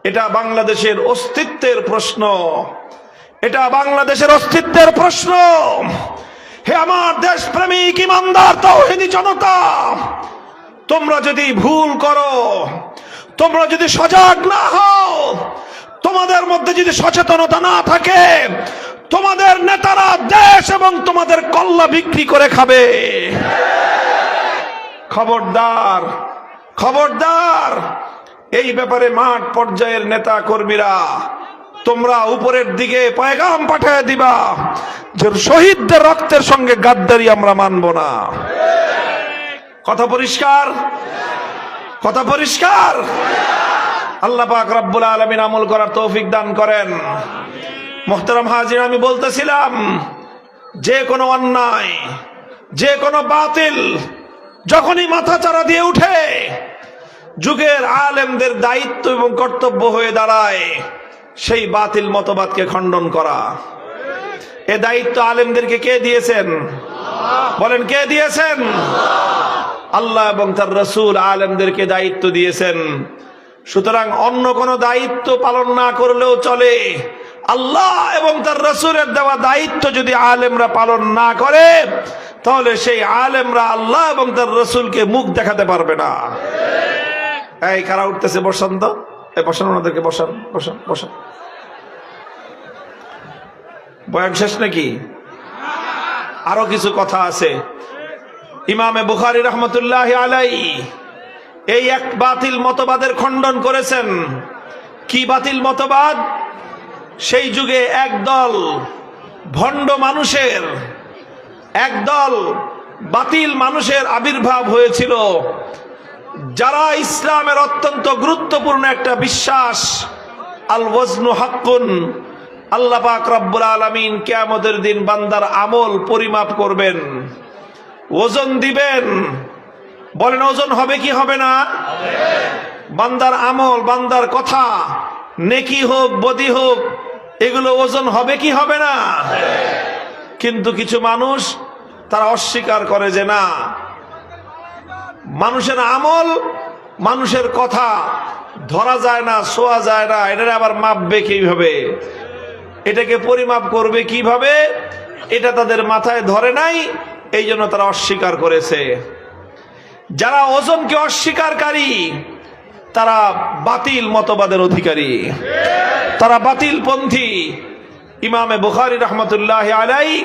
এটা বাংলাদেশের অস্তিত্বের প্রশ্ন, এটা বাংলাদেশের অস্তিত্বের প্রশ্ন। হে আমার দেশপ্রেমিক ইমানদার তাওহীদি জনতা, তোমরা যদি ভুল করো, তোমরা যদি সজাগ না হও, তোমাদের মধ্যে যদি সচেতনতা না থাকে, তোমাদের নেতারা দেশ এবং তোমাদের কল্লা বিক্রি করে খাবে। খবরদার, খবরদার। এই ব্যাপারে মাঠ পর্যায়ের নেতা কর্মীরা তোমরা উপরের দিকে পয়গাম পাঠিয়ে দিবা যে শহীদদের রক্তের সঙ্গে গাদ্দারি আমরা মানব না। কথা পরিষ্কার, কথা পরিষ্কার। আল্লাহ পাক রব্বুল আলামিন আমল করার তৌফিক দান করেন। মুহতারাম হাজির, আমি বলতেছিলাম যে কোনো অন্যায়, যে কোনো বাতিল যখনই মাথা চারা দিয়ে উঠে, যুগের আলেমদের দায়িত্ব এবং কর্তব্য হয়ে দাঁড়ায় সেই বাতিল মতবাদকে খণ্ডন করা। এ দায়িত্ব আলেমদেরকে কে দিয়েছেন? বলেন, কে দিয়েছেন? আল্লাহ এবং তার রাসূল আলেমদেরকে দায়িত্ব দিয়েছেন। সুতরাং অন্য কোনো দায়িত্ব পালন না করলেও চলে, আল্লাহ এবং তার রাসূলের দেওয়া দায়িত্ব যদি আলেমরা পালন না করে, তাহলে সেই আলেমরা আল্লাহ এবং তার রাসূলকে মুখ দেখাতে পারবে না। এই কারা উঠতেছে? বসান তো, এই বসান, ওনাদেরকে বসান, বসান, বসান। বয়ান শেষ নাকি? আরো কিছু কথা আছে। ইমামে বুখারী রাহমাতুল্লাহি আলাইহি এই এক বাতিল মতবাদের খণ্ডন করেছেন। কি বাতিল মতবাদ? সেই যুগে একদল ভণ্ড মানুষের, একদল বাতিল মানুষের আবির্ভাব হয়েছিল, যারা ইসলামের অত্যন্ত গুরুত্বপূর্ণ একটা বিশ্বাস, আল ওয়াজনু হাক্কুন, আল্লাহ পাক রব্বুল আলামিন কিয়ামতের দিন বান্দার আমল পরিমাপ করবেন, ওজন দিবেন। বলেন, ওজন হবে কি হবে না? বান্দার আমল, বান্দার কথা, নেকি হোক বদি হোক, এগুলো ওজন হবে কি হবে না? কিন্তু কিছু মানুষ তারা অস্বীকার করে যে না, মানুষের আমল, মানুষের কথা ধরা যায় না, ছোঁয়া যায় না, এটা আবার মাপবে কিভাবে, এটাকে পরিমাপ করবে কিভাবে, এটা তাদের মাথায় ধরে নাই, এই জন্য তারা অস্বীকার করেছে। যারা ওজনকে অস্বীকারী তারা বাতিল মতবাদের অধিকারী, তারা বাতিল পন্থী। ইমামে বুখারী রাহমাতুল্লাহি আলাইহি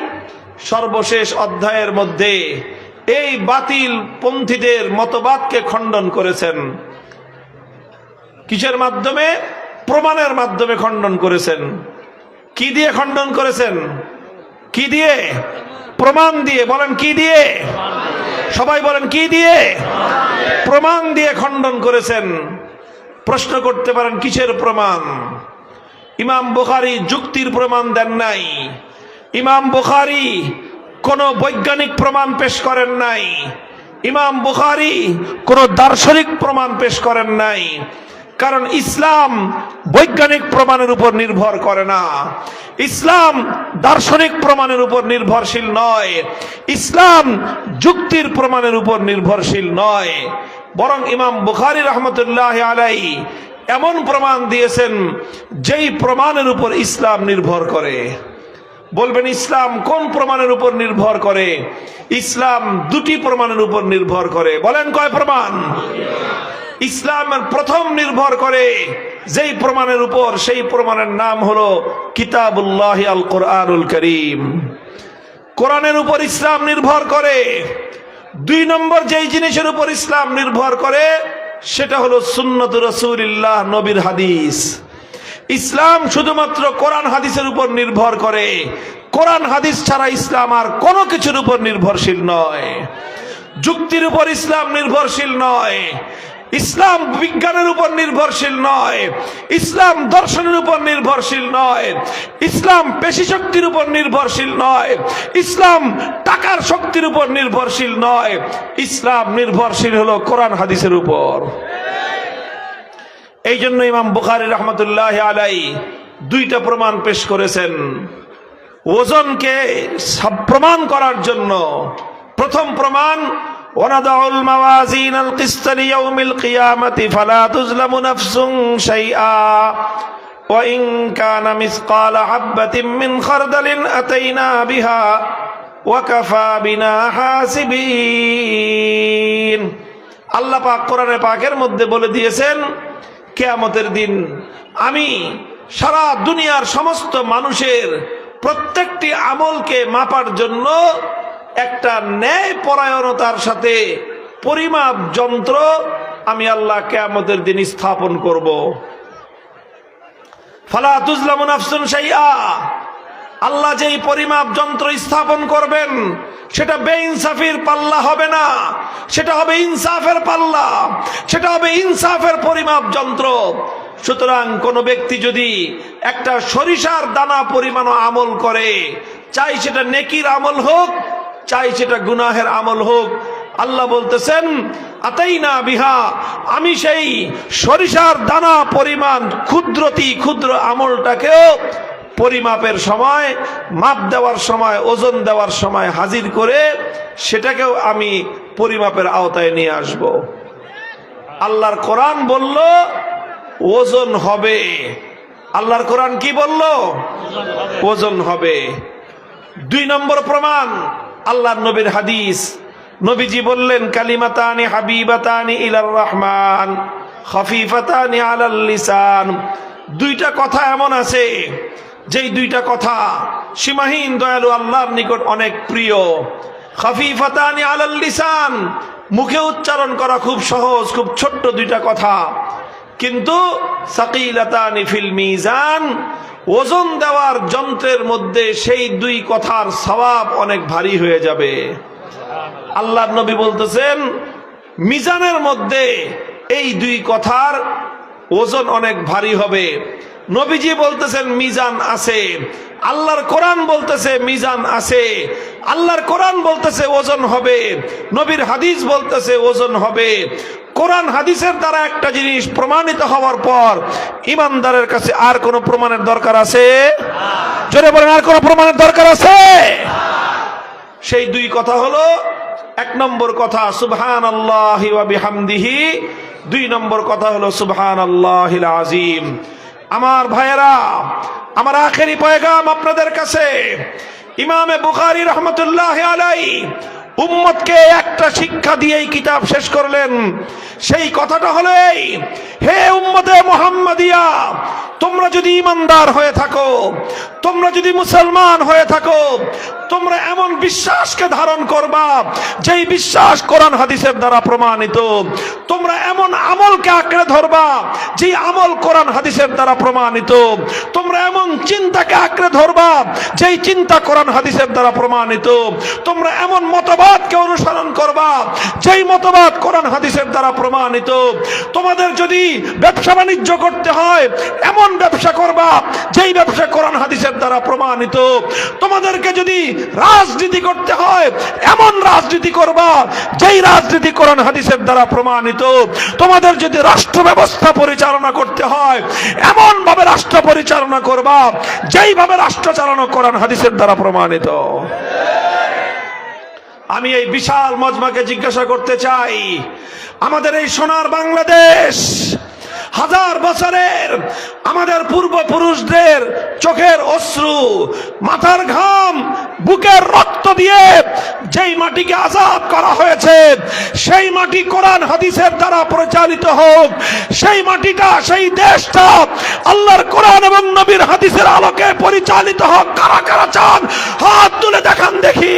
সর্বশেষ অধ্যায়ের মধ্যে এই বাতিল পন্থীদের মতবাদকে খণ্ডন করেছেন। কিসের মাধ্যমে? প্রমাণের মাধ্যমে খণ্ডন করেছেন। কি দিয়ে খণ্ডন করেছেন? কি দিয়ে? প্রমাণ দিয়ে। বলেন কি দিয়ে? সবাই বলেন কি দিয়ে? প্রমাণ দিয়ে খণ্ডন করেছেন। প্রশ্ন করতে পারেন কিসের প্রমাণ? ইমাম বুখারী যুক্তির প্রমাণ দেন নাই। ইমাম বুখারী কোন বৈজ্ঞানিক প্রমাণ পেশ করেন নাই। ইমাম বুখারী কোন দার্শনিক প্রমাণ পেশ করেন নাই। কারণ ইসলাম বৈজ্ঞানিক প্রমাণের উপর নির্ভর করে না। ইসলাম দার্শনিক প্রমাণের উপর নির্ভরশীল নয়। ইসলাম যুক্তির প্রমাণের উপর নির্ভরশীল নয়। বরং ইমাম বুখারী রাহমাতুল্লাহি আলাইহি এমন প্রমাণ দিয়েছেন যেই প্রমাণের উপর ইসলাম নির্ভর করে। বলবেন ইসলাম কোন প্রমাণের উপর নির্ভর করে? ইসলাম দুটি প্রমাণের উপর নির্ভর করে। বলেন কয় প্রমাণ? ইসলামের প্রথম নির্ভর করে যেই প্রমাণের উপর, সেই প্রমাণের নাম হলো কিতাবুল্লাহ আল কোরআনুল করিম। কোরআনের উপর ইসলাম নির্ভর করে। দুই নম্বর যেই জিনিসের উপর ইসলাম নির্ভর করে সেটা হলো সুন্নত রাসূলুল্লাহ, নবীর হাদিস। ইসলাম শুধুমাত্র কোরআন হাদিসের উপর নির্ভর করে। কোরআন হাদিস ছাড়া ইসলাম আর কোনো কিছুর উপর নির্ভরশীল নয়। যুক্তির উপর ইসলাম নির্ভরশীল নয়। ইসলাম বিজ্ঞানের উপর নির্ভরশীল নয়। ইসলাম দর্শনের উপর নির্ভরশীল নয়। ইসলাম পেশি শক্তির উপর নির্ভরশীল নয়। ইসলাম টাকার শক্তির উপর নির্ভরশীল নয়। ইসলাম নির্ভরশীল হলো কোরআন হাদিসের উপর। এই জন্য ইমাম বুখারী রাহমাতুল্লাহি আলাইহি দুইটা প্রমাণ পেশ করেছেন ওজনকে প্রমাণ করার জন্য। প্রথম প্রমাণ, ওয়ানাদাউল মাওয়াজিনাল কিসতা লিয়াউমিল কিয়ামাতি ফালা তুজলামু নাফসুন শাইআ ওয়া ইন কানা মিসকালা হাববাতিন মিন খারদালিন আতাইনা বিহা ওয়া কাফা বিনা হাসিবিন। আল্লাহ পাক কোরআনে পাকের মধ্যে বলে দিয়েছেন, কিয়ামতের দিন আমি সারা দুনিয়ার সমস্ত মানুষের প্রত্যেকটি আমলকে মাপার জন্য একটা ন্যায় পরায়ণতার সাথে পরিমাপ যন্ত্র আমি আল্লাহ কিয়ামতের দিন স্থাপন করব। ফালা তুজলামু নাফসুন শাইআ। আল্লাহ যেই পরিমাপ যন্ত্র স্থাপন করবেন সেটা বেইনসাফির পাল্লা হবে না, সেটা হবে ইনসাফের পাল্লা, সেটা হবে ইনসাফের পরিমাপ যন্ত্র। সুতরাং কোন ব্যক্তি যদি একটা সরিষার দানা পরিমাণ আমল করে, চাই সেটা নেকির আমল হোক, চাই সেটা গুনাহের আমল হোক, আল্লাহ বলতেছেন আতাইনা বিহা, আমি সেই সরিষার দানা পরিমাণ ক্ষুদ্রতি ক্ষুদ্র আমলটাকেও পরিমাপের সময়, মাপ দেওয়ার সময়, ওজন দেওয়ার সময় হাজির করে সেটাকেও আমি পরিমাপের আওতায় নিয়ে আসব। আল্লাহর কোরআন বলল ওজন হবে। আল্লাহর কোরআন কি বলল? ওজন হবে। দুই নম্বর প্রমাণ, আল্লাহর নবীর হাদিস। নবীজি বললেন কালিমাতানি হাবিবাতানি ইলার রহমান খফিফাতানি আলাল লিসান। দুইটা কথা এমন আছে যেই দুইটা কথা সীমাহীন দয়ালু আল্লাহর নিকট অনেক প্রিয়। খফিফাতানি আলাল লিসান, মুখে উচ্চারণ করা খুব সহজ, খুব ছোট্ট দুইটা কথা, কিন্তু সাকিলাতানি ফিল মিজান, ওজন দেওয়ার যন্ত্রের মধ্যে সেই দুই কথার সওয়াব অনেক ভারী হয়ে যাবে। আল্লাহর নবী বলতেছেন মিজানের মধ্যে এই দুই কথার ওজন অনেক ভারী হবে। নবীজি বলতেছেন মিজান আছে, আল্লাহর কোরআন বলতেছে মিজান আছে। আল্লাহর কোরআন বলতেছে ওজন হবে, নবীর হাদিস বলতেছে ওজন হবে। কোরআন হাদিসের দ্বারা একটা জিনিস প্রমাণিত হওয়ার পর ইমানদারের কাছে আর কোনো প্রমাণের দরকার আছে? জোরে বলেন, আর কোনো প্রমাণের দরকার আছে? সেই দুই কথা হলো, এক নম্বর কথা সুবহানাল্লাহি ওয়া বিহামদিহি, দুই নম্বর কথা হলো সুবহানাল্লাহিল আযীম। আমার ভাইয়েরা, আমার আখেরি পয়গাম আপনাদের কাছে, ইমামে বুখারী রাহমাতুল্লাহি আলাইহি উম্মতকে একটা শিক্ষা দিয়েই কিতাব শেষ করলেন। সেই কথাটা হলো এই, হে উম্মতে মুহাম্মাদিয়া, তোমরা যদি ইমানদার হয়ে থাকো, তোমরা যদি মুসলমান হয়ে থাকো, তোমরা এমন বিশ্বাসকে ধারণ করবা যেই বিশ্বাস কোরআন হাদিসের দ্বারা প্রমাণিত। তোমরা এমন আমলকে আঁকড়ে ধরবা যেই আমল কোরআন হাদিসের দ্বারা প্রমাণিত। তোমরা এমন চিন্তাকে আঁকড়ে ধরবা যেই চিন্তা কোরআন হাদিসের দ্বারা প্রমাণিত। তোমরা এমন মতবাদকে অনুসরণ করবা যেই মতবাদ কোরআন হাদিসের দ্বারা প্রমাণিত। তোমাদের যদি ব্যবসা বাণিজ্য করতে হয়, এমন ব্যবসা করবা যেই ব্যবসা কোরআন হাদিসের দ্বারা প্রমাণিত। তোমাদেরকে যদি রাজনীতি করতে হয়, এমন রাজনীতি করবা যেই রাজনীতি কোরআন হাদিসের দ্বারা প্রমাণিত। তোমাদের যদি রাষ্ট্র ব্যবস্থা পরিচালনা করতে হয়, এমন ভাবে রাষ্ট্র পরিচালনা করবা যেইভাবে রাষ্ট্র চালানো কোরআন হাদিসের দ্বারা প্রমাণিত। আমি এই বিশাল মজমাকে জিজ্ঞাসা করতে চাই, আমাদের এই সোনার বাংলাদেশ, হাজার বছরের আমাদের পূর্বপুরুষদের চোখের অশ্রু, মাথার ঘাম, বুকের রক্ত দিয়ে যেই মাটিকে আজাদ করা হয়েছে, সেই মাটি কোরআন হাদিসের দ্বারা পরিচালিত হোক। সেই মাটিটা, সেই দেশটা আল্লাহর কোরআন এবং নবীর হাদিসের আলোকে পরিচালিত হোক। কারা কারা চান হাত তুলে দেখান দেখি।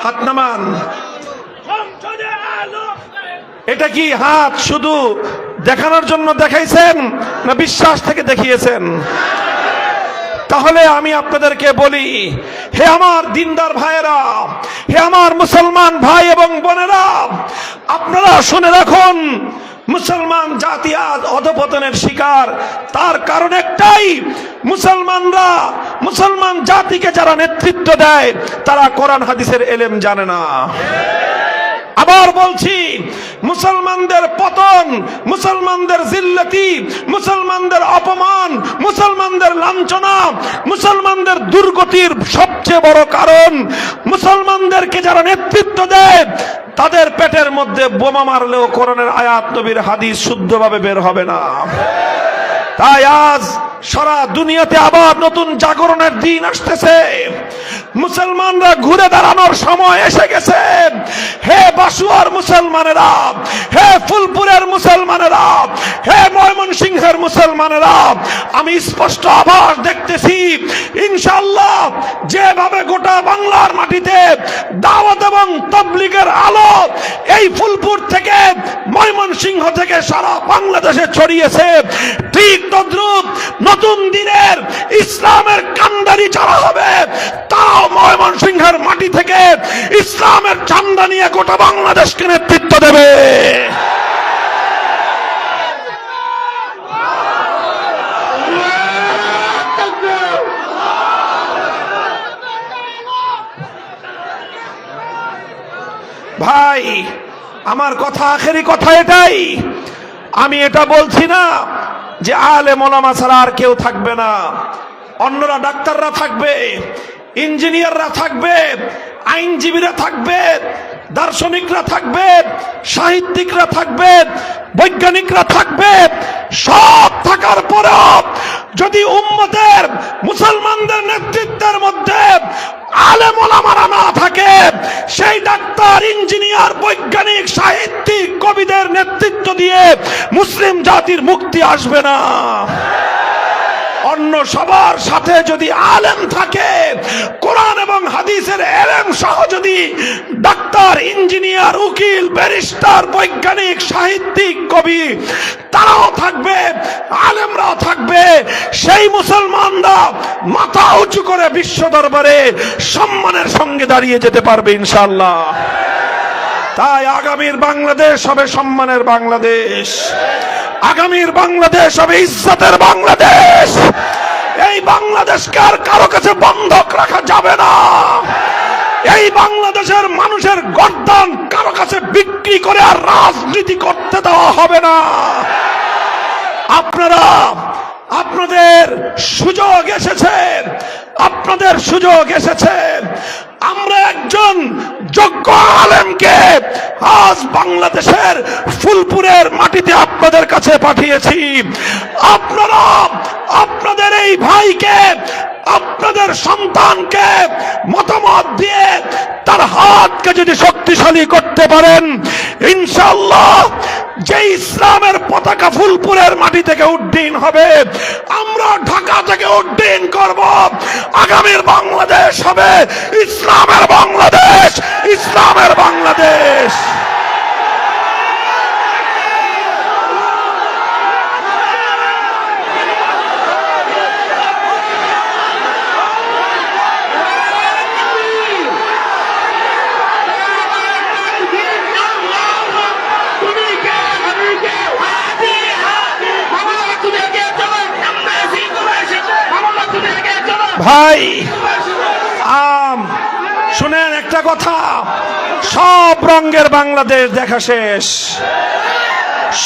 হাত নামান। এটা কি হাত শুধু দেখানোর জন্য দেখাইছেন না বিশ্বাস থেকে দেখিয়েছেন? তাহলে আমি আপনাদেরকে বলি, হে আমার দিনদার ভাইয়েরা, হে আমার মুসলমান ভাই এবং বোনেরা, আপনারা শুনে রাখুন, মুসলমান জাতি আজ অধপতনের শিকার। তার কারণ একটাই, মুসলমান জাতিকে যারা নেতৃত্ব দেয় তারা কোরআন হাদিসের এলেম জানে না। আবার বলছি, মুসলমানদের পতন, মুসলমানদের জিল্লতি, মুসলমানদের অপমান, মুসলমানদের লাঞ্ছনা, মুসলমানদের দুর্গতির সবচেয়ে বড় কারণ, মুসলমানদেরকে যারা নেতৃত্ব দেয় তাদের পেটের মধ্যে বোমা মারলেও কোরআনের আয়াত নবীর হাদিস শুদ্ধভাবে বের হবে না। তাই আজ সারা দুনিয়াতে আবার নতুন জাগরণের দিন আসতেছে। মুসলমানরা ঘুরে দাঁড়ানোর সময় এসে গেছে। হে বাসুয়ার মুসলমানেরা, হে ফুলপুরের মুসলমানেরা, হে ময়মনসিংহের মুসলমানেরা, আমি স্পষ্ট আভাস দেখতেছি, ইনশাআল্লাহ যেভাবে গোটা বাংলার মাটিতে দাওয়াত এবং তাবলীগের আলো এই ফুলপুর থেকে, ময়মনসিংহ থেকে সারা বাংলাদেশে ছড়িয়েছে, ঠিক তদ্রুপ নতুন দিনের ইসলামের কান্ডারি যারা হবে তারাও ময়মনসিংহের মাটি থেকে ইসলামের ঝান্ডা নিয়ে গোটা বাংলাদেশকে নেতৃত্ব দেবে। ভাই আমার কথা, আখেরি কথা এটাই। আমি এটা বলছি না যে আলেম ওলামা ছাড়া আর কেউ থাকবে না। অন্যরা ডাক্তাররা থাকবে, ইঞ্জিনিয়াররা থাকবে, আইনজীবীরা থাকবে, দার্শনিকরা থাকবে, সাহিত্যিকরা থাকবে, বৈজ্ঞানিকরা থাকবে। সব থাকার পরেও যদি উম্মতের মুসলমানদের নেতৃত্বের মধ্যে আলেম ওলামারা না থাকে, সেই ডাক্তার, ইঞ্জিনিয়ার, বৈজ্ঞানিক, সাহিত্যিক, কবিদের নেতৃত্ব দিয়ে মুসলিম জাতির মুক্তি আসবে না। অন্য সবার সাথে যদি আলেম থাকে, কোরআন এবং হাদিসের এলেম সহ যদি ডাক্তার, ইঞ্জিনিয়ার, উকিল, ব্যারিস্টার, বৈজ্ঞানিক, সাহিত্যিক, কবি তারাও থাকবে, আলেমরাও থাকবে, সেই মুসলমানরা মাথা উঁচু করে বিশ্ব দরবারে সম্মানের সঙ্গে দাঁড়িয়ে যেতে পারবে ইনশাআল্লাহ। তাই আগামীর বাংলাদেশ হবে সম্মানের বাংলাদেশ, আগামীর বাংলাদেশ হবে ইজ্জতের বাংলাদেশ। এই বাংলাদেশকে আর কারো কাছে বন্ধক রাখা যাবে না। এই বাংলাদেশের মানুষের গর্দান কারো কাছে বিক্রি করে আর রাজনীতি করতে দেওয়া হবে না। আপনারা, আপনাদের সুযোগ এসেছে, আপনাদের সুযোগ এসেছে। আমরা একজন যোগ্য আলেমকে আজ বাংলাদেশের ফুলপুরের মাটিতে আপনাদের কাছে পাঠিয়েছি। আপনারা আপনাদের এই ভাইকে, আপনাদের সন্তানকে মতামত দিয়ে তার হাতকে যদি শক্তিশালী করতে পারেন, ইনশাআল্লাহ যে ইসলামের পতাকা ফুলপুরের মাটি থেকে উড্ডীন হবে, আমরা ঢাকা থেকে উড্ডীন করব। আগামীর বাংলাদেশ হবে ইসলামের বাংলাদেশ, ইসলামের বাংলাদেশ। ভাই শুনেন একটা কথা, সব রঙের বাংলাদেশ দেখা শেষ।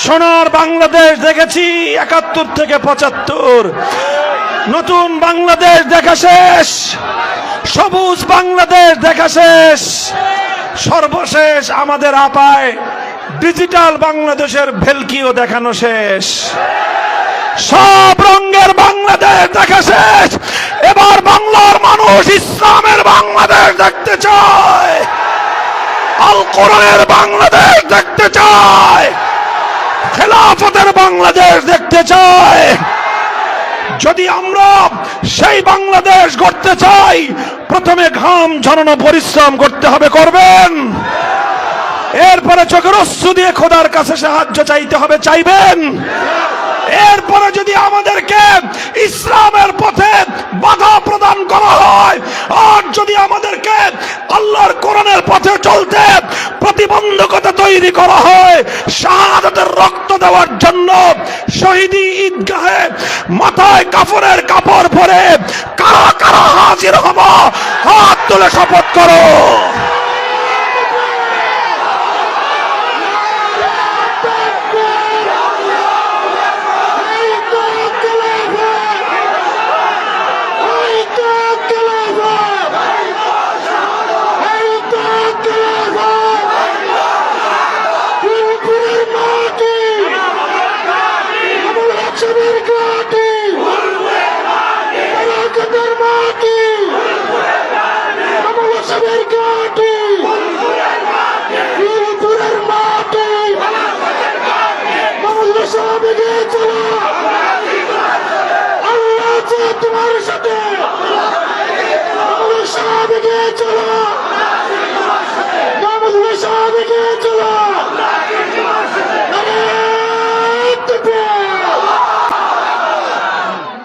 সোনার বাংলাদেশ দেখেছি 71 থেকে 75, নতুন বাংলাদেশ দেখা শেষ, সবুজ বাংলাদেশ দেখা শেষ, সর্বশেষ আমাদের আপায় ডিজিটাল বাংলাদেশের ভেলকিও দেখানো শেষ। সব রঙের বাংলাদেশ দেখা শেষ। এবার বাংলার মানুষ ইসলামের বাংলাদেশ দেখতে চায়, আল কোরআনের বাংলাদেশ দেখতে চায়, খেলাফতের বাংলাদেশ দেখতে চায়। যদি আমরা সেই বাংলাদেশ গড়তে চাই, প্রথমে ঘাম ঝরানো পরিশ্রম করতে হবে, করবেন। এরপরে চোখের অশ্রু দিয়ে খোদার কাছে সাহায্য চাইতে হবে, চাইবেন। এরপরে যদি আমাদেরকে ইসলামের পথে বাধা প্রদান করা হয়, আর যদি আমাদেরকে আল্লাহর কোরআনের পথে চলতে প্রতিবন্ধকতা তৈরি করা হয়, শাহাদাতের রক্ত দেওয়ার জন্য শহীদি ঈদগাহে মাথায় কাফনের কাপড় পরে কারা কারা হাজির হব? হাত তুলে শপথ করো।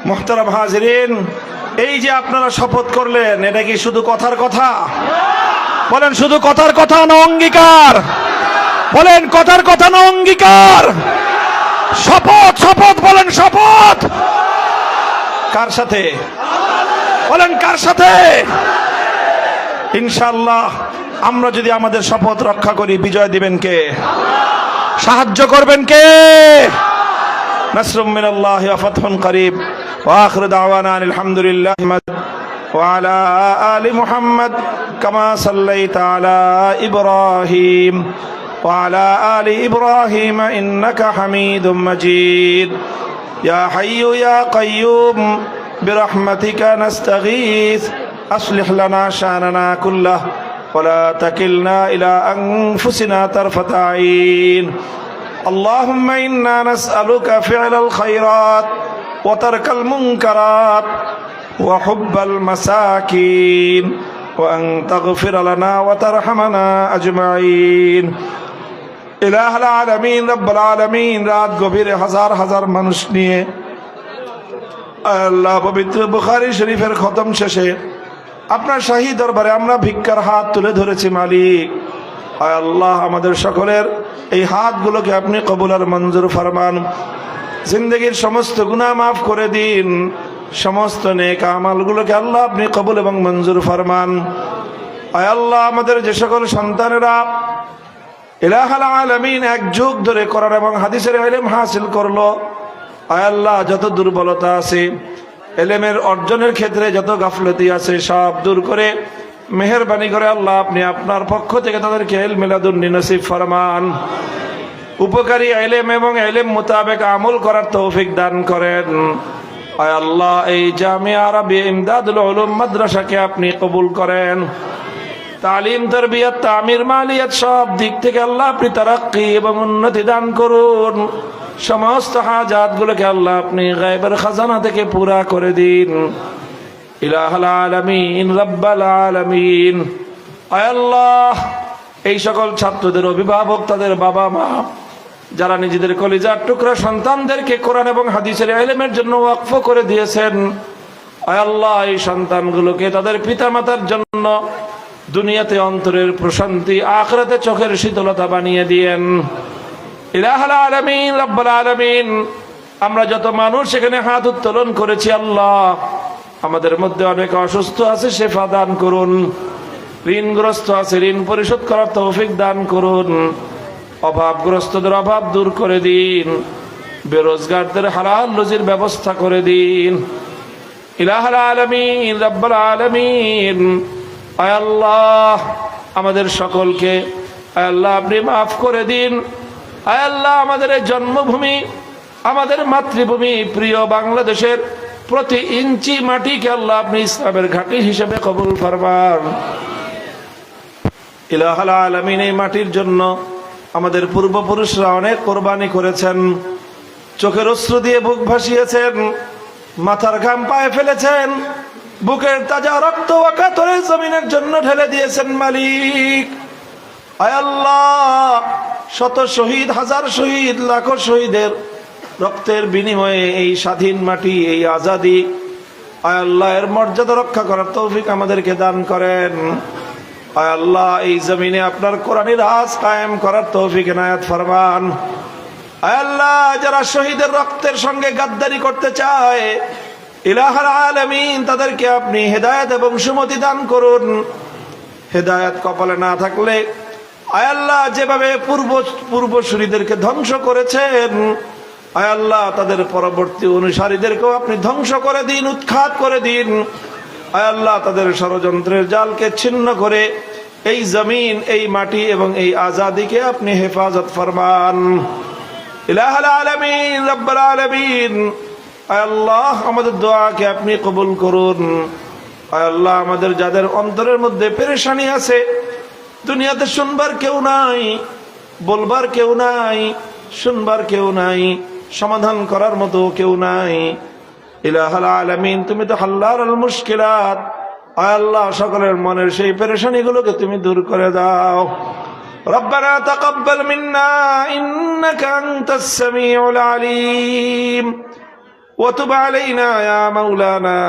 মুহতারাম হাজিরিন, এই যে আপনারা শপথ করলেন, এটা কি শুধু কথার কথা? বলেন শুধু কথার কথা না অঙ্গীকার? বলেন কথার কথা না অঙ্গীকার? শপথ, শপথ বলেন, শপথ কার সাথে? বলেন কার সাথে? ইনশাআল্লাহ আমরা যদি আমাদের শপথ রক্ষা করি, বিজয় দিবেন কে? সাহায্য করবেন কে? নাসরুম মিনাল্লাহি ওয়া ফাতহুন করিব। ওয়া আখিরু দাওয়ানা আলহামদুলিল্লাহি ওয়া আলা আলি মুহাম্মদ কামা সাল্লাইতা আলা ইব্রাহিম ওয়া আলা আলি ইব্রাহিম ইন্নাকা হামিদুম মাজিদ। ইয়া হাইয়্যু ইয়া কাইয়্যুম বিরহমাতিকা নাস্তাগীথ আসলিহ লানা শানানা কুল্লাহ ওয়া লা তাকিলনা ইলা আনফুসিনা তারফাতা আইন। اللهم إنا نسألك فعل الخيرات وترك المنكرات وحب المساكين وأن تغفر لنا وترحمنا أجمعين। إله العالمين رب العالمين রাত গভীরে হাজার হাজার মানুষ নিয়ে আল্লাহ পবিত্র বুখারী শরীফের খতম শেষে আপনার শাহী দরবারে আমরা ভিক্ষার হাত তুলে ধরেছি। মালিক আয় আল্লাহ, আমাদের সকলের এই হাতগুলোকে আপনি কবুল আর মঞ্জুর ফরমান। জিন্দগির সমস্ত গুনাহ মাফ করে দিন, সমস্ত নেক আমলগুলোকে আল্লাহ আপনি কবুল এবং মঞ্জুর ফরমান। আয় আল্লাহ, আমাদের যে সকল সন্তানেরা ইলাহুল আলামিন এক যুগ ধরে কোরআন এবং হাদিসের ইলম হাসিল করলো, আয় আল্লাহ যত দুর্বলতা আছে, ইলমের অর্জনের ক্ষেত্রে যত গাফলতি আছে, সব দূর করে মেহেরবানি করে আল্লাহ আপনি আপনার পক্ষ থেকে তাদেরকে ইলম লাদুন্নি নসিব ফরমান। উপকারী ইলম এবং ইলম মোতাবেক আমল করার তৌফিক দান করেন। আয় আল্লাহ, এই জামিয়া আরবি ইমদাদুল উলুম মাদ্রাসাকে আপনি কবুল করেন। তালিম, তারবিয়াত, তামির, মালিয়াত সব দিক থেকে আল্লাহ আপনি তারাক্কি এবং উন্নতি দান করুন। সমস্ত হাজাত গুলোকে আল্লাহ আপনি গায়বের খাজানা থেকে পুরা করে দিন। ইলাহুল আলামিন, রাব্বাল আলামিন। আয় আল্লাহ, এই সকল ছাত্রদের অভিভাবক, তাদের বাবা মা, যারা নিজেদের কলিজার টুকরা সন্তানদেরকে কোরআন এবং হাদিসের ইলমের জন্য ওয়াকফ করে দিয়েছেন, আয় আল্লাহ এই সন্তানগুলোকে তাদের পিতামাতার জন্য দুনিয়াতে অন্তরের প্রশান্তি, আখিরাতে চোখের শীতলতা বানিয়ে দিয়েন। ইলাহুল আলামিন, রাব্বুল আলামিন। আমরা যত মানুষ এখানে হাত উত্তোলন করেছি আল্লাহ, আমাদের মধ্যে অনেক অসুস্থ আছে, শেফা দান করুন। ঋণগ্রস্ত আছে, ঋণ পরিশোধ করার তৌফিক দান করুন। অভাবগ্রস্তদের অভাব দূর করে দিন। বেরোজগারদের হালাল রুজির ব্যবস্থা করে দিন। ইলাহুল আলামিন, রাব্বুল আলামিন। আয় আল্লাহ, আমাদের সকলকে আয় আল্লাহ আপনি মাফ করে দিন। আয় আল্লাহ, আমাদের এই জন্মভূমি, আমাদের মাতৃভূমি, প্রিয় বাংলাদেশের প্রতি ইঞ্চি মাটিকে আল্লাহ আপনি ইসলামের ঘাঁটি হিসেবে কবুল ফরমান। ইলাহুল আলামিন, এই মাটির জন্য আমাদের পূর্বপুরুষরা অনেক কোরবানি করেছেন, চোখের অশ্রু দিয়ে বুক ভাসিয়েছেন, মাথার ঘাম পায়ে ফেলেছেন, বুকের তাজা রক্ত ওয়াকাতরে জমিনের জন্য ঢেলে দিয়েছেন মালিক। আয় আল্লাহ, শত শহীদ, হাজার শহীদ, লাখো শহীদের রক্তের বিনিময়ে এই স্বাধীন মাটি, এই আজাদি, আয় আল্লাহ এর মর্যাদা রক্ষা করার তৌফিক আমাদেরকে দান করেন। আয় আল্লাহ, এই জমিনে আপনার কোরআনের রাজ কায়েম করার তৌফিক এনায়েত ফরমান। আয় আল্লাহ, যারা শহীদের রক্তের সঙ্গে গাদ্দারি করতে চায়, ইলাহুল আলামিন তাদেরকে আপনি হেদায়েত এবং সুমতি দান করুন। হেদায়েত কপালে না থাকলে আয় আল্লাহ যেভাবে পূর্বসূরীদেরকে ধ্বংস করেছেন, আয় আল্লাহ তাদের পরবর্তী অনুসারীদেরকেও আপনি ধ্বংস করে দিন, উৎখাত করে দিন। আয় আল্লাহ, তাদের ষড়যন্ত্রের জালকে ছিন্ন করে এই জমিন, এই মাটি এবং এই আজাদিকে আপনি হেফাজত ফরমান। ইলাহুল আলামিন, রাব্বুল আলামিন। আয় আল্লাহ, আমাদের দোয়াকে আপনি কবুল করুন। আয় আল্লাহ, আমাদের যাদের অন্তরের মধ্যে পেরেশানি আছে, দুনিয়াতে শুনবার কেউ নাই, বলবার কেউ নাই, শুনবার কেউ নাই, সমাধান করার মতো কেউ নাই, ইলাহুল আলামিন তুমি তো হাল্লারুল মুশকিলাত। আয় আল্লাহ, সকলের মনের সেই পেরেশানিগুলোকে তুমি দূর করে দাও। রব্বানা তাকাব্বাল মিন্না ইন্নাকা আনতাস সামিউল আলিম ওয়া তুব আলাইনা ইয়া মাওলানা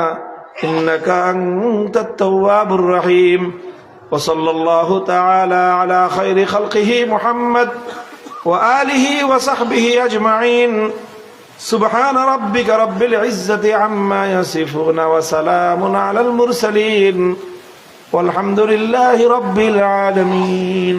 ইন্নাকা আনতাত তাওয়াবুর রহিম। ওয়া সাল্লাল্লাহু তাআলা আলা খায়রি খালকিহি মুহাম্মদ ওয়া আলিহি ওয়া সাহবিহি আজমাইন। سبحان ربك رب العزة عما يصفون وسلام على المرسلين والحمد لله رب العالمين.